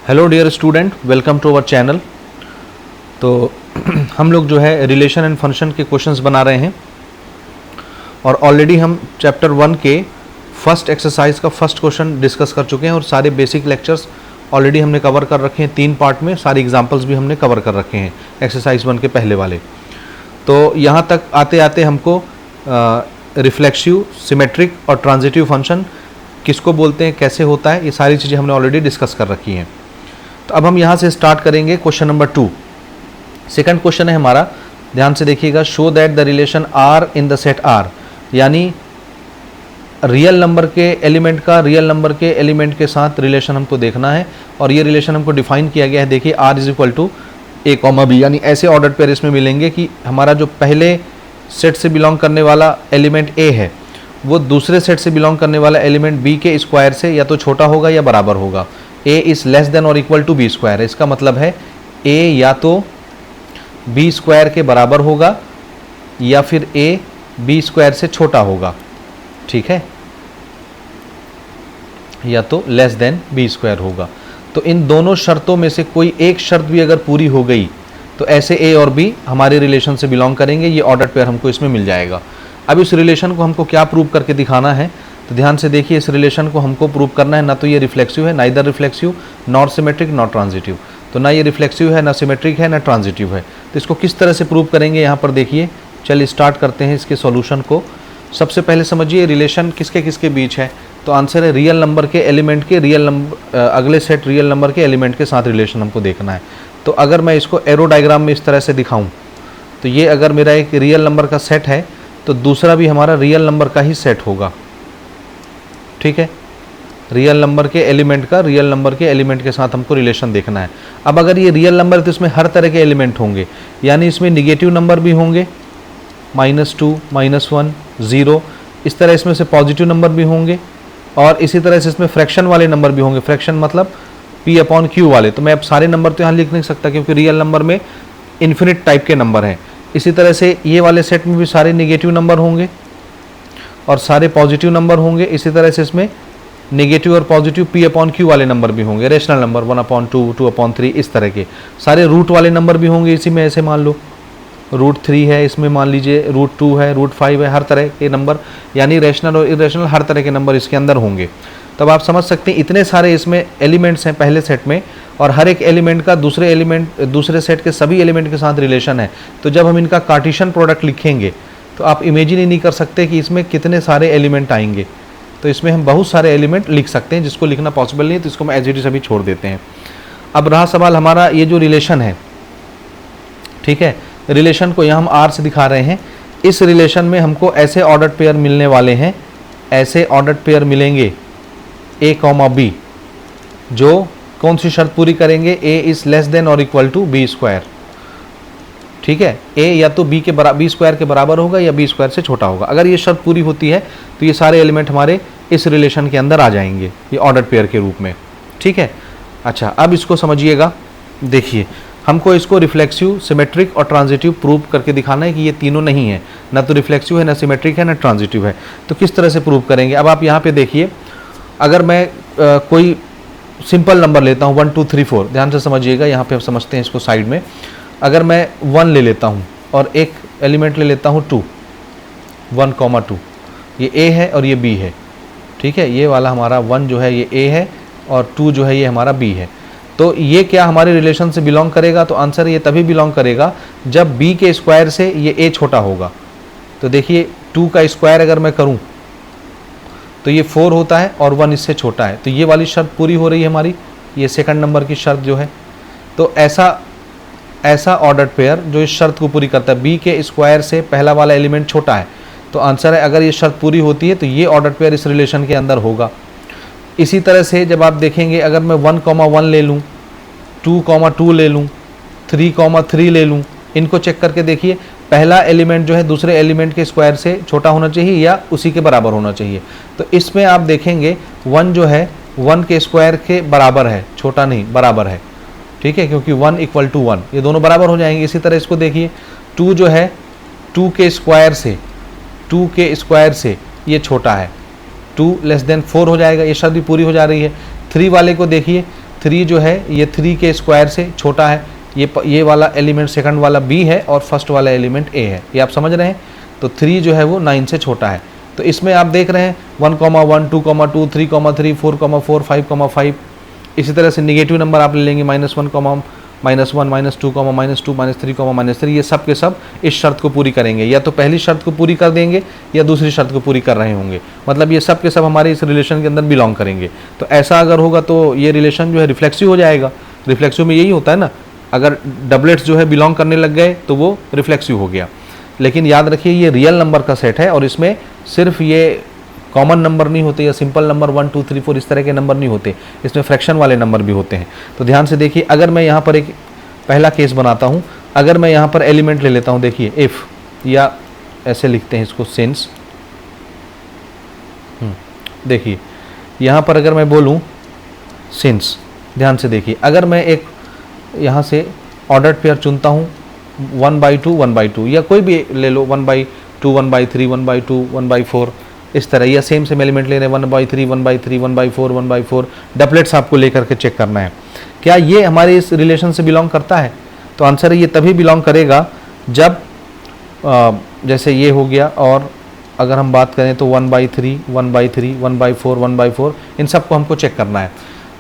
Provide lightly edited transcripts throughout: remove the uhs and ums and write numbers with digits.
Hello dear student, welcome to our channel. तो हम लोग जो है रिलेशन एंड फंक्शन के क्वेश्चंस बना रहे हैं और ऑलरेडी हम चैप्टर 1 के फर्स्ट एक्सरसाइज का फर्स्ट क्वेश्चन डिस्कस कर चुके हैं और सारे बेसिक लेक्चर्स ऑलरेडी हमने कवर कर रखे हैं 3 पार्ट में। सारे एग्जांपल्स भी हमने कवर कर रखे हैं एक्सरसाइज 1 के पहले वाले। तो यहाँ तक आते आते हमको रिफ्लेक्सिव, सिमेट्रिक और ट्रांजिटिव फंक्शन किसको बोलते हैं, कैसे होता है, ये सारी चीज़ें हमने ऑलरेडी डिस्कस कर रखी हैं। तो अब हम यहाँ से स्टार्ट करेंगे क्वेश्चन नंबर 2। सेकंड क्वेश्चन है हमारा, ध्यान से देखिएगा। Show that the relation are in the set R, यानी रियल नंबर के एलिमेंट का रियल नंबर के एलिमेंट के साथ रिलेशन हमको देखना है और ये रिलेशन हमको डिफाइन किया गया है। देखिए R is equal to a comma b, यानी ऐसे ऑर्डर पेयर इसमें मिलेंगे कि हमारा जो पहले सेट से बिलोंग करने वाला एलिमेंट ए है वो दूसरे सेट से बिलोंग करने वाला एलिमेंट बी के स्क्वायर से या तो छोटा होगा या बराबर होगा। ए इज लेस देन और इक्वल टू बी स्क्वायर है, इसका मतलब है ए या तो बी स्क्वायर के बराबर होगा या फिर ए बी स्क्वायर से छोटा होगा, ठीक है, या तो लेस देन बी स्क्वायर होगा। तो इन दोनों शर्तों में से कोई एक शर्त भी अगर पूरी हो गई तो ऐसे ए और बी हमारे रिलेशन से बिलोंग करेंगे, ये ऑर्डर पेयर हमको इसमें मिल जाएगा। अब इस रिलेशन को हमको क्या प्रूव करके दिखाना है, तो ध्यान से देखिए। इस रिलेशन को हमको प्रूव करना है, ना तो ये रिफ्लेक्सिव है, neither reflexive not symmetric not transitive. तो ना ये रिफ्लेक्सिव है, ना सिमेट्रिक है, ना ट्रांजिटिव है। तो इसको किस तरह से प्रूव करेंगे यहाँ पर देखिए। चलिए स्टार्ट करते हैं इसके सॉल्यूशन को। सबसे पहले समझिए रिलेशन किसके किसके बीच है। तो आंसर है रियल नंबर के एलिमेंट के रियल नंबर अगले सेट रियल नंबर के एलिमेंट के साथ रिलेशन हमको देखना है। तो अगर मैं इसको एरो डायग्राम में इस तरह से दिखाऊं तो ये अगर मेरा एक रियल नंबर का सेट है तो दूसरा भी हमारा रियल नंबर का ही सेट होगा, ठीक है। रियल नंबर के एलिमेंट का रियल नंबर के एलिमेंट के साथ हमको रिलेशन देखना है। अब अगर ये रियल नंबर है तो इसमें हर तरह के एलिमेंट होंगे, यानी इसमें निगेटिव नंबर भी होंगे, -2, -1, 0। इस तरह इसमें से पॉजिटिव नंबर भी होंगे और इसी तरह से इसमें फ्रैक्शन वाले नंबर भी होंगे। फ्रैक्शन मतलब P/Q वाले। तो मैं अब सारे नंबर तो यहाँ लिख नहीं सकता क्योंकि रियल नंबर में इन्फिनिट टाइप के नंबर हैं। इसी तरह से ये वाले सेट में भी सारे नेगेटिव नंबर होंगे और सारे पॉजिटिव नंबर होंगे। इसी तरह से इसमें नेगेटिव और पॉजिटिव P/Q वाले नंबर भी होंगे, रेशनल नंबर 1/2, 2/3, इस तरह के सारे रूट वाले नंबर भी होंगे। इसी में ऐसे मान लो √3 है, इसमें मान लीजिए √2 है, √5 है, हर तरह के नंबर, यानी रेशनल और इरेशनल हर तरह के नंबर इसके अंदर होंगे। तब आप समझ सकते हैं इतने सारे इसमें एलिमेंट्स हैं पहले सेट में और हर एक एलिमेंट का दूसरे सेट के सभी एलिमेंट के साथ रिलेशन है। तो जब हम इनका कार्टेशियन प्रोडक्ट लिखेंगे तो आप इमेजिन ही नहीं कर सकते कि इसमें कितने सारे एलिमेंट आएंगे। तो इसमें हम बहुत सारे एलिमेंट लिख सकते हैं, जिसको लिखना पॉसिबल नहीं है तो इसको हम एज इट इज अभी छोड़ देते हैं। अब रहा सवाल हमारा ये जो रिलेशन है, ठीक है, रिलेशन को यहाँ हम आर से दिखा रहे हैं। इस रिलेशन में हमको ऐसे ऑर्डर पेयर मिलने वाले हैं, ऐसे ऑर्डर पेयर मिलेंगे ए कॉमा बी, जो कौन सी शर्त पूरी करेंगे, ए इज लेस देन और इक्वल टू बी स्क्वायर, ठीक है। ए या तो बी स्क्वायर के बराबर होगा या बी स्क्वायर से छोटा होगा। अगर ये शर्त पूरी होती है तो ये सारे एलिमेंट हमारे इस रिलेशन के अंदर आ जाएंगे, ये ऑर्डर पेयर के रूप में, ठीक है। अच्छा, अब इसको समझिएगा। देखिए हमको इसको रिफ्लेक्सिव, सिमेट्रिक और ट्रांजिटिव प्रूव करके दिखाना है कि ये तीनों नहीं है, ना तो रिफ्लेक्सिव है, ना सिमेट्रिक है, ना ट्रांजिटिव है। तो किस तरह से प्रूव करेंगे। अब आप यहाँ पे देखिए, अगर मैं कोई सिंपल नंबर लेता हूँ 1 2 3 4, ध्यान से समझिएगा, यहाँ पे हम समझते हैं इसको साइड में। अगर मैं 1 ले लेता हूँ और एक एलिमेंट ले लेता हूँ 2, 1,2, ये ए है और ये बी है, ठीक है। ये वाला हमारा 1 जो है ये ए है और 2 जो है ये हमारा बी है। तो ये क्या हमारे रिलेशन से बिलोंग करेगा, तो आंसर ये तभी बिलोंग करेगा जब बी के स्क्वायर से ये ए छोटा होगा। तो देखिए 2 का स्क्वायर अगर मैं करूँ तो ये 4 होता है और 1 इससे छोटा है, तो ये वाली शर्त पूरी हो रही है हमारी, ये सेकंड नंबर की शर्त जो है। तो ऐसा ऑर्डर पेयर जो इस शर्त को पूरी करता है, बी के स्क्वायर से पहला वाला एलिमेंट छोटा है, तो आंसर है अगर ये शर्त पूरी होती है तो ये ऑर्डर पेयर इस रिलेशन के अंदर होगा। इसी तरह से जब आप देखेंगे, अगर मैं 1,1 ले लूँ, 2,2 ले लूँ, 3,3 ले लूँ, इनको चेक करके देखिए पहला एलिमेंट जो है दूसरे एलिमेंट के स्क्वायर से छोटा होना चाहिए या उसी के बराबर होना चाहिए। तो इसमें आप देखेंगे 1 जो है 1 के स्क्वायर के बराबर है, छोटा नहीं, बराबर है, ठीक है, क्योंकि 1 = 1, ये दोनों बराबर हो जाएंगे। इसी तरह इसको देखिए 2 जो है 2 के स्क्वायर से ये छोटा है, 2 <4 हो जाएगा, ये शर्त भी पूरी हो जा रही है। 3 वाले को देखिए, 3 जो है ये 3 के स्क्वायर से छोटा है, ये वाला एलिमेंट सेकंड वाला b है और फर्स्ट वाला एलिमेंट a है, ये आप समझ रहे हैं। तो 3 जो है वो 9 से छोटा है। तो इसमें आप देख रहे हैं 1, 1, 2, 2, 3, 3, 4, 4, 5, 5। इसी तरह से निगेटिव नंबर आप ले लेंगे -1, -1, -2, -2, -3, -3, ये सब के सब इस शर्त को पूरी करेंगे, या तो पहली शर्त को पूरी कर देंगे या दूसरी शर्त को पूरी कर रहे होंगे, मतलब ये सब के सब हमारे इस रिलेशन के अंदर बिलोंग करेंगे। तो ऐसा अगर होगा तो ये रिलेशन जो है रिफ्लेक्सिव हो जाएगा। रिफ्लेक्सिव में यही होता है ना, अगर डबलेट्स जो है बिलोंग करने लग गए तो वो रिफ्लेक्सिव हो गया। लेकिन याद रखिए ये रियल नंबर का सेट है और इसमें सिर्फ ये कॉमन नंबर नहीं होते या सिंपल नंबर 1, 2, 3, 4 इस तरह के नंबर नहीं होते, इसमें फ्रैक्शन वाले नंबर भी होते हैं। तो ध्यान से देखिए, अगर मैं यहाँ पर एक पहला केस बनाता हूँ, अगर मैं यहाँ पर एलिमेंट ले लेता हूँ, देखिए इफ़, या ऐसे लिखते हैं इसको सिंस, देखिए यहाँ पर अगर मैं बोलूँ सिंस, ध्यान से देखिए, अगर मैं एक यहाँ से ऑर्डर्ड पेयर चुनता हूँ 1/2, 1/2, या कोई भी ले लो 1/2, 1/3, 1/2, 1/4 इस तरह, या सेम एलिमेंट ले रहे हैं 1/3, 1/3, 1/4, 1/4, डबलेट्स आपको लेकर के चेक करना है क्या ये हमारे इस रिलेशन से बिलोंग करता है। तो आंसर है ये तभी बिलोंग करेगा जब जैसे ये हो गया, और अगर हम बात करें तो 1/3, 1/3, 1/4, 1/4 इन सबको हमको चेक करना है।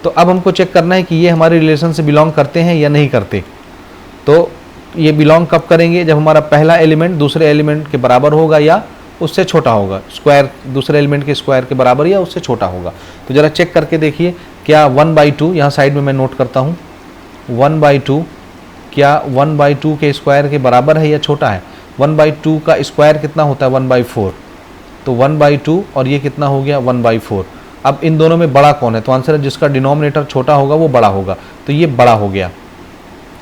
तो अब हमको चेक करना है कि ये हमारे रिलेशन से बिलोंग करते हैं या नहीं करते। तो ये बिलोंग कब करेंगे, जब हमारा पहला एलिमेंट दूसरे एलिमेंट के बराबर होगा या उससे छोटा होगा, स्क्वायर दूसरे एलिमेंट के स्क्वायर के बराबर या उससे छोटा होगा। तो ज़रा चेक करके देखिए, क्या 1/2, यहाँ साइड में मैं नोट करता हूँ, 1/2 क्या 1/2 के स्क्वायर के बराबर है या छोटा है। 1/2 का स्क्वायर कितना होता है 1/4, तो 1/2 और ये कितना हो गया 1/4। अब इन दोनों में बड़ा कौन है, तो आंसर है जिसका डिनोमिनेटर छोटा होगा वो बड़ा होगा, तो ये बड़ा हो गया,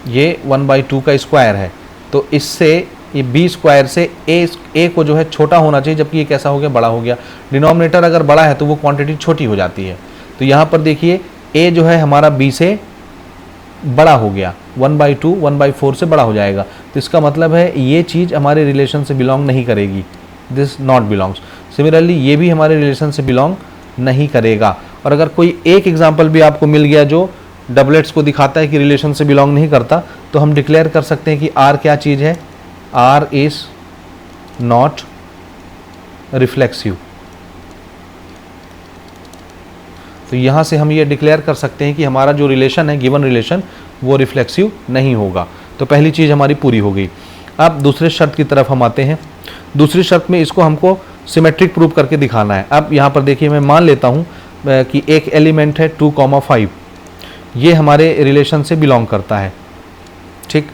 ये 1/2 का स्क्वायर है। तो इससे ये b स्क्वायर से a को जो है छोटा होना चाहिए, जबकि ये कैसा हो गया, बड़ा हो गया। डिनोमिनेटर अगर बड़ा है तो वो क्वांटिटी छोटी हो जाती है। तो यहाँ पर देखिए a जो है हमारा b से बड़ा हो गया, 1/2 1/4 से बड़ा हो जाएगा। तो इसका मतलब है ये चीज़ हमारे रिलेशन से बिलोंग नहीं करेगी, दिस नॉट बिलोंग्स। सिमिलरली ये भी हमारे रिलेशन से बिलोंग नहीं करेगा। और अगर कोई एक एग्जाम्पल भी आपको मिल गया जो डबलेट्स को दिखाता है कि रिलेशन से बिलोंग नहीं करता, तो हम डिक्लेयर कर सकते हैं कि r क्या चीज़ है, r इज नॉट रिफ्लेक्सिव। तो यहाँ से हम ये डिक्लेयर कर सकते हैं कि हमारा जो रिलेशन है, गिवन रिलेशन, वो रिफ्लेक्सिव नहीं होगा। तो पहली चीज़ हमारी पूरी हो गई। अब दूसरे शर्त की तरफ हम आते हैं। दूसरी शर्त में इसको हमको सिमेट्रिक प्रूव करके दिखाना है। अब यहाँ पर देखिए मैं मान लेता हूँ कि एक एलिमेंट है 2,5, ये हमारे रिलेशन से बिलोंग करता है। ठीक,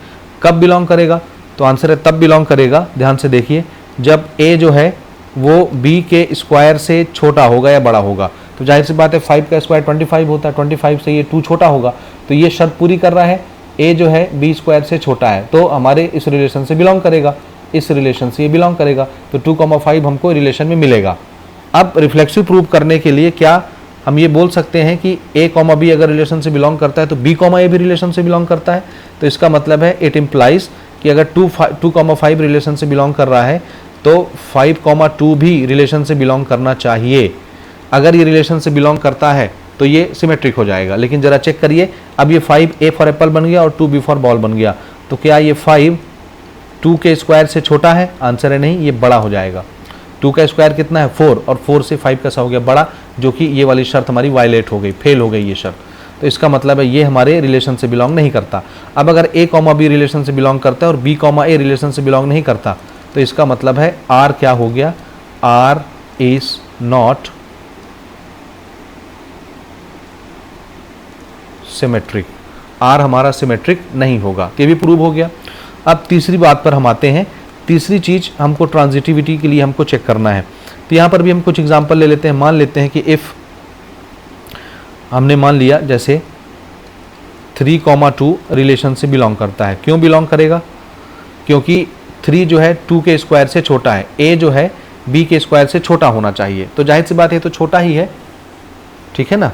कब बिलोंग करेगा, तो आंसर है तब बिलोंग करेगा, ध्यान से देखिए, जब a जो है वो b के स्क्वायर से छोटा होगा या बड़ा होगा। तो जाहिर सी बात है 5 का स्क्वायर 25 होता है, 25 से ये 2 छोटा होगा, तो ये शर्त पूरी कर रहा है, a जो है b स्क्वायर से छोटा है, तो हमारे इस रिलेशन से बिलोंग करेगा, इस रिलेशन से ये बिलोंग करेगा। तो 2,5 हमको रिलेशन में मिलेगा। अब रिफ्लेक्सिव प्रूव करने के लिए क्या हम ये बोल सकते हैं कि a, b अगर रिलेशन से बिलोंग करता है तो b, a भी रिलेशन से बिलोंग करता है। तो इसका मतलब है इट इम्प्लाइज कि अगर 2,5 रिलेशन से बिलोंग कर रहा है तो 5,2 भी रिलेशन से बिलोंग करना चाहिए। अगर ये रिलेशन से बिलोंग करता है तो ये सिमेट्रिक हो जाएगा। लेकिन ज़रा चेक करिए, अब ये 5 a फॉर एप्पल बन गया और 2 b फॉर बॉल बन गया, तो क्या ये 5 2 के स्क्वायर से छोटा है, आंसर है नहीं, ये बड़ा हो जाएगा। 2 का स्क्वायर कितना है 4, और 4 से 5 कैसा हो गया, बड़ा, जो कि ये वाली शर्त हमारी वायलेट हो गई, फेल हो गई ये शर्त। तो इसका मतलब है ये हमारे रिलेशन से बिलोंग नहीं करता। अब अगर a, b रिलेशन से बिलोंग करता है और b, a रिलेशन से बिलोंग नहीं करता, तो इसका मतलब है r क्या हो गया, r is not symmetric, r हमारा सिमेट्रिक नहीं होगा। ये भी प्रूव हो गया। अब तीसरी बात पर हम आते हैं। तीसरी चीज़ हमको ट्रांजिटिविटी के लिए हमको चेक करना है। तो यहाँ पर भी हम कुछ एग्जांपल ले लेते हैं। मान लेते हैं कि इफ़ हमने मान लिया जैसे 3,2 रिलेशन से बिलोंग करता है। क्यों बिलोंग करेगा, क्योंकि 3 जो है 2 के स्क्वायर से छोटा है, a जो है b के स्क्वायर से छोटा होना चाहिए। तो जाहिर सी बात है तो छोटा ही है, ठीक है ना।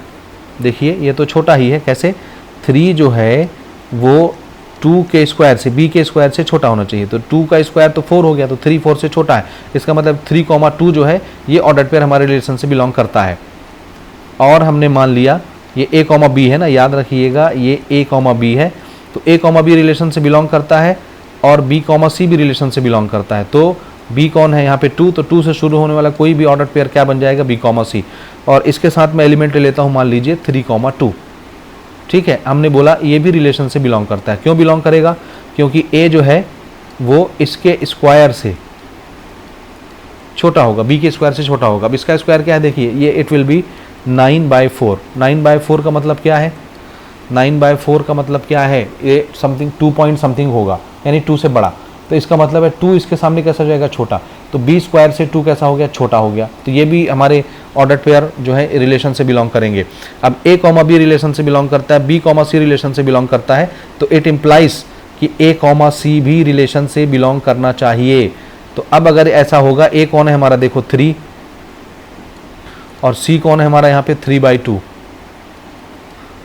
देखिए ये तो छोटा ही है, कैसे, 3 जो है वो 2 के स्क्वायर से, b के स्क्वायर से छोटा होना चाहिए। तो 2 का स्क्वायर तो 4 हो गया, तो 3 4 से छोटा है। इसका मतलब 3,2 जो है ये ऑर्डर पेयर हमारे रिलेशन से बिलोंग करता है। और हमने मान लिया ये a कॉमा बी है ना, याद रखिएगा ये a कॉमा बी है, तो a कॉमा बी रिलेशन से बिलोंग करता है और b कॉमा सी भी रिलेशन से बिलोंग करता है। तो b कौन है यहाँ पे 2, तो 2 से शुरू होने वाला कोई भी ऑर्डर पेयर क्या बन जाएगा, b कॉमा सी। और इसके साथ मैं एलिमेंट ले लेता हूँ, मान लीजिए 3 कॉमा 2। ठीक है, हमने बोला ये भी रिलेशन से बिलोंग करता है। क्यों बिलोंग करेगा, क्योंकि a जो है वो इसके स्क्वायर से छोटा होगा, b के स्क्वायर से छोटा होगा। अब इसका स्क्वायर क्या है, देखिए ये इट विल बी 9/4। 9/4 का मतलब क्या है, 9/4 का मतलब क्या है, ये समथिंग 2 पॉइंट समथिंग होगा, यानी 2 से बड़ा। तो इसका मतलब है 2 इसके सामने कैसा हो जाएगा, छोटा। तो b स्क्वायर से 2 कैसा हो गया, छोटा हो गया। तो ये भी हमारे ऑर्डर पेयर जो है रिलेशन से बिलोंग करेंगे। अब a कॉमा बी रिलेशन से बिलोंग करता है, b कॉमा सी रिलेशन से बिलोंग करता है, तो इट इम्प्लाइज कि a कॉमा सी भी रिलेशन से बिलोंग करना चाहिए। तो अब अगर ऐसा होगा, a कौन है हमारा, देखो 3, और c कौन है हमारा यहाँ पे 3/2,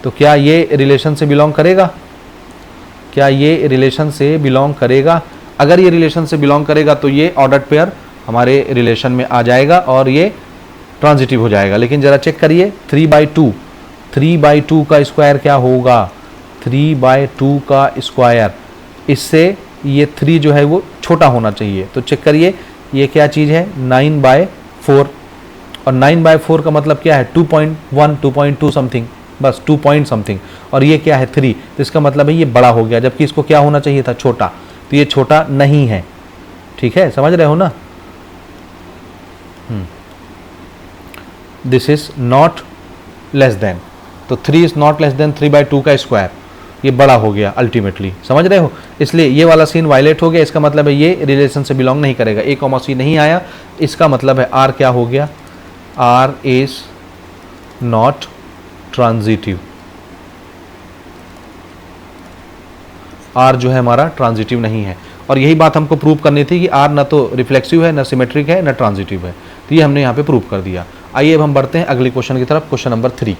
तो क्या ये रिलेशन से बिलोंग करेगा, क्या ये रिलेशन से बिलोंग करेगा? अगर ये रिलेशन से बिलोंग करेगा तो ये ऑर्डर्ड पेयर हमारे रिलेशन में आ जाएगा और ये ट्रांजिटिव हो जाएगा। लेकिन ज़रा चेक करिए, 3/2, 3/2 का स्क्वायर क्या होगा, 3/2 का स्क्वायर, इससे ये 3 जो है वो छोटा होना चाहिए। तो चेक करिए ये क्या चीज़ है, 9/4, और 9/4 का मतलब क्या है, 2.1, 2.2 समथिंग, बस 2 पॉइंट समथिंग, और ये क्या है 3, तो इसका मतलब है ये बड़ा हो गया, जबकि इसको क्या होना चाहिए था, छोटा। तो ये छोटा नहीं है। ठीक है, समझ रहे हो ना। This is not less than, तो 3 इज नॉट लेस देन 3/2 का स्क्वायर, ये बड़ा हो गया अल्टीमेटली, समझ रहे हो। इसलिए ये वाला सीन वायलेट हो गया। इसका मतलब है ये रिलेशन से बिलोंग नहीं करेगा, a कॉमा सी नहीं आया, इसका मतलब है r क्या हो गया, r is not transitive. r जो है हमारा ट्रांजिटिव नहीं है, और यही बात हमको प्रूव करनी थी कि r ना तो रिफ्लेक्सिव है, ना सिमेट्रिक है, ना ट्रांजिटिव है। तो ये हमने यहाँ पे प्रूव कर दिया। आइए अब हम बढ़ते हैं अगले क्वेश्चन की तरफ, क्वेश्चन नंबर 3।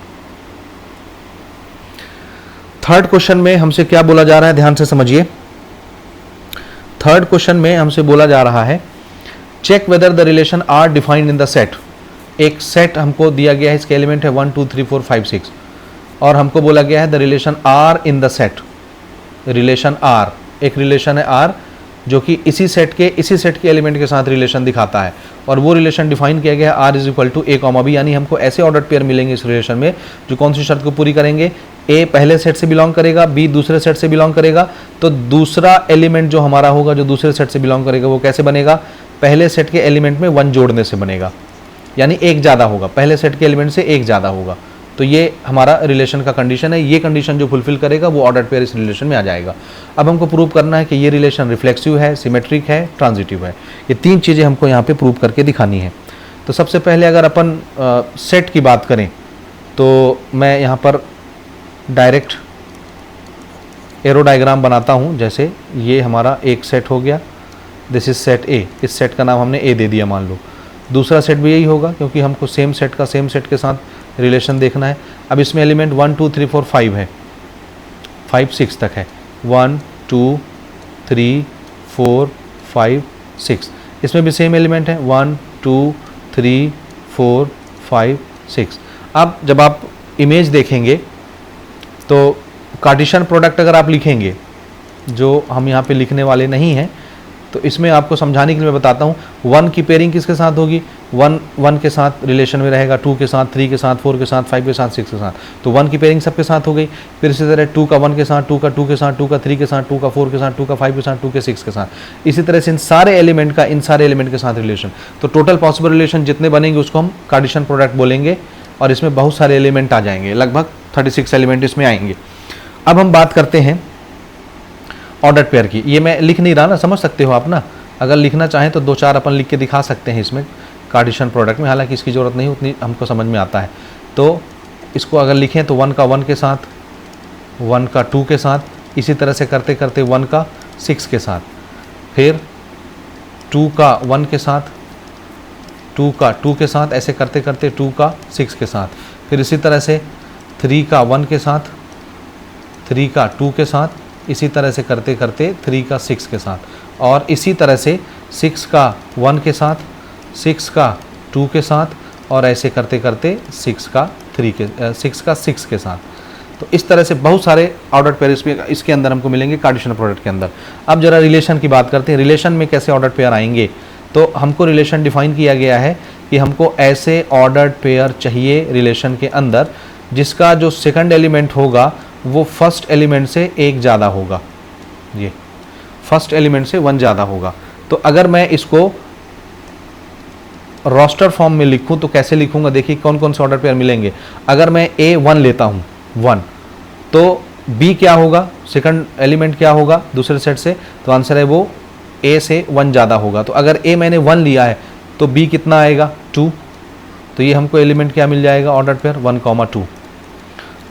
थर्ड क्वेश्चन में हमसे क्या बोला जा रहा है, ध्यान से समझिए। थर्ड क्वेश्चन में हमसे बोला जा रहा है, check whether the relation R defined in the set. एक सेट हमको दिया गया है, इसके एलिमेंट है 1 2 3 4 5 6, और हमको बोला गया है the relation are in the set. Relation R, एक रिलेशन है आर जो कि इसी सेट के एलिमेंट के साथ रिलेशन दिखाता है, और वो रिलेशन डिफाइन किया गया है R is equal to a comma b. यानी हमको ऐसे ऑर्डर्ड पेयर मिलेंगे इस रिलेशन में जो कौन सी शर्त को पूरी करेंगे, a पहले सेट से बिलोंग करेगा, b दूसरे सेट से बिलोंग करेगा। तो दूसरा एलिमेंट जो हमारा होगा जो दूसरे सेट से बिलोंग करेगा वो कैसे बनेगा, पहले सेट के एलिमेंट में 1 जोड़ने से बनेगा, यानी एक ज़्यादा होगा, पहले सेट के एलिमेंट से एक ज़्यादा होगा। तो ये हमारा रिलेशन का कंडीशन है। ये कंडीशन जो फुलफिल करेगा वो ऑर्डर्ड पेयर इस रिलेशन में आ जाएगा। अब हमको प्रूव करना है कि ये रिलेशन रिफ्लेक्सिव है, सिमेट्रिक है, ट्रांजिटिव है। ये 3 चीज़ें हमको यहाँ पे प्रूव करके दिखानी है। तो सबसे पहले अगर अपन सेट की बात करें तो मैं यहाँ पर डायरेक्ट एरो डायग्राम बनाता हूँ। जैसे ये हमारा एक सेट हो गया, दिस इज सेट ए, इस सेट का नाम हमने ए दे दिया मान लो। दूसरा सेट भी यही होगा क्योंकि हमको सेम सेट का सेम सेट के साथ रिलेशन देखना है। अब इसमें एलिमेंट 1 2 3 4 5 है, 5 6 तक है, 1 2 3 4 5 6। इसमें भी सेम एलिमेंट है 1 2 3 4 5 6। अब जब आप इमेज देखेंगे तो कार्टेशियन प्रोडक्ट अगर आप लिखेंगे, जो हम यहाँ पे लिखने वाले नहीं हैं, तो इसमें आपको समझाने के लिए मैं बताता हूँ। 1 की पेयरिंग किसके साथ होगी, 1 के साथ रिलेशन में रहेगा, 2 के साथ, 3 के साथ, 4 के साथ, 5 के साथ, 6 के साथ। तो 1 की पेयरिंग सबके साथ हो गई। फिर इसी तरह 2 का 1 के साथ, 2 का 2 के साथ, 2 का 3 के साथ, 2 का 4 के साथ, 2 का 5 के साथ, 2 के 6 के साथ। इसी तरह से इन सारे एलिमेंट का इन सारे एलिमेंट के साथ रिलेशन। तो टोटल पॉसिबल रिलेशन जितने बनेंगे उसको हम कार्टेशियन प्रोडक्ट बोलेंगे, और इसमें बहुत सारे एलिमेंट आ जाएंगे, लगभग 36 एलिमेंट इसमें आएंगे। अब हम बात करते हैं ऑर्डर्ड पेयर की। ये मैं लिख नहीं रहा ना, समझ सकते हो आप ना। अगर लिखना चाहें तो 2-4 अपन लिख के दिखा सकते हैं इसमें कार्टेशियन प्रोडक्ट में, हालांकि इसकी ज़रूरत नहीं, उतनी हमको समझ में आता है। तो इसको अगर लिखें तो 1 का 1 के साथ, 1 का 2 के साथ, इसी तरह से करते करते 1 का 6 के साथ, फिर 2 का 1 के साथ, 2 का 2 के साथ, ऐसे करते करते 2 का 6 के साथ, फिर इसी तरह से 3 का 1 के साथ, 3 का 2 के साथ, इसी तरह से करते करते 3 का 6 के साथ, और इसी तरह से 6 का 1 के साथ, 6 का 2 के साथ, और ऐसे करते करते 6 का 3 के 6 का 6 के साथ। तो इस तरह से बहुत सारे ऑर्डर पेयर इसके अंदर हमको मिलेंगे कार्टेशियन प्रोडक्ट के अंदर। अब जरा रिलेशन की बात करते हैं, रिलेशन में कैसे ऑर्डर पेयर आएंगे। तो हमको रिलेशन डिफाइन किया गया है कि हमको ऐसे ऑर्डर पेयर चाहिए रिलेशन के अंदर जिसका जो सेकंड एलिमेंट होगा वो फर्स्ट एलिमेंट से एक ज़्यादा होगा, ये फर्स्ट एलिमेंट से 1 ज़्यादा होगा। तो अगर मैं इसको रोस्टर फॉर्म में लिखूं तो कैसे लिखूंगा, देखिए कौन कौन से ऑर्डर पेयर मिलेंगे। अगर मैं A1 लेता हूं 1, तो B क्या होगा, सेकंड एलिमेंट क्या होगा दूसरे सेट से, तो आंसर है वो A से 1 ज़्यादा होगा। तो अगर A मैंने 1 लिया है तो B कितना आएगा 2, तो ये हमको एलिमेंट क्या मिल जाएगा ऑर्डर पेयर 1, 2।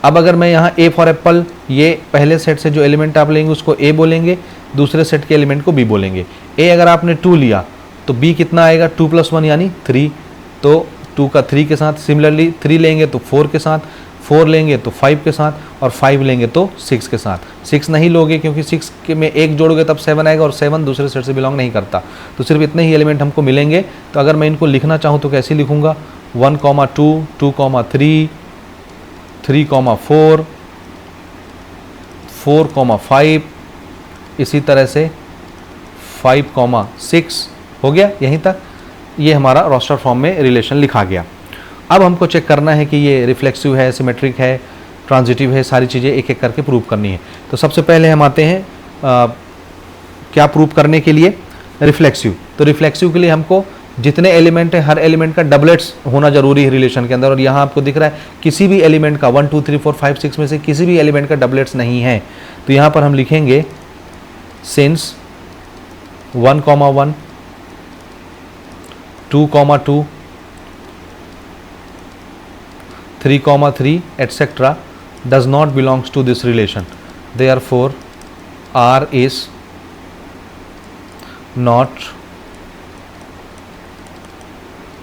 अब अगर मैं यहाँ A फॉर एप्पल, ये पहले सेट से जो एलिमेंट आप लेंगे उसको A बोलेंगे, दूसरे सेट के एलिमेंट को B बोलेंगे। A अगर आपने 2 लिया तो B कितना आएगा 2 + 1 यानी 3, तो 2 का 3 के साथ। सिमिलरली 3 लेंगे तो 4 के साथ, 4 लेंगे तो 5 के साथ, और 5 लेंगे तो 6 के साथ। 6 नहीं लोगे क्योंकि 6 के में 1 जोड़ोगे तब 7 आएगा, और 7 दूसरे सेट से बिलोंग नहीं करता। तो सिर्फ इतने ही एलिमेंट हमको मिलेंगे। तो अगर मैं इनको लिखना चाहूँ तो कैसे लिखूँगा, 1, 2, 2, 3, 3, 4, 4, 5, इसी तरह से 5, 6 हो गया यहीं तक। ये हमारा रोस्टर फॉर्म में रिलेशन लिखा गया। अब हमको चेक करना है कि ये रिफ्लेक्सिव है, सिमेट्रिक है, ट्रांजिटिव है, सारी चीज़ें एक एक करके प्रूव करनी है। तो सबसे पहले हम आते हैं क्या प्रूव करने के लिए, रिफ्लेक्सिव। तो रिफ्लेक्सिव के लिए हमको जितने एलिमेंट है हर एलिमेंट का डबलेट्स होना जरूरी है रिलेशन के अंदर। और यहाँ आपको दिख रहा है किसी भी एलिमेंट का 1, 2, 3, 4, 5, 6 में से किसी भी एलिमेंट का डबलेट्स नहीं है। तो यहाँ पर हम लिखेंगे since 1, 1, 2, 2, 3, 3 etc. does not belongs to this relation. Therefore, R is not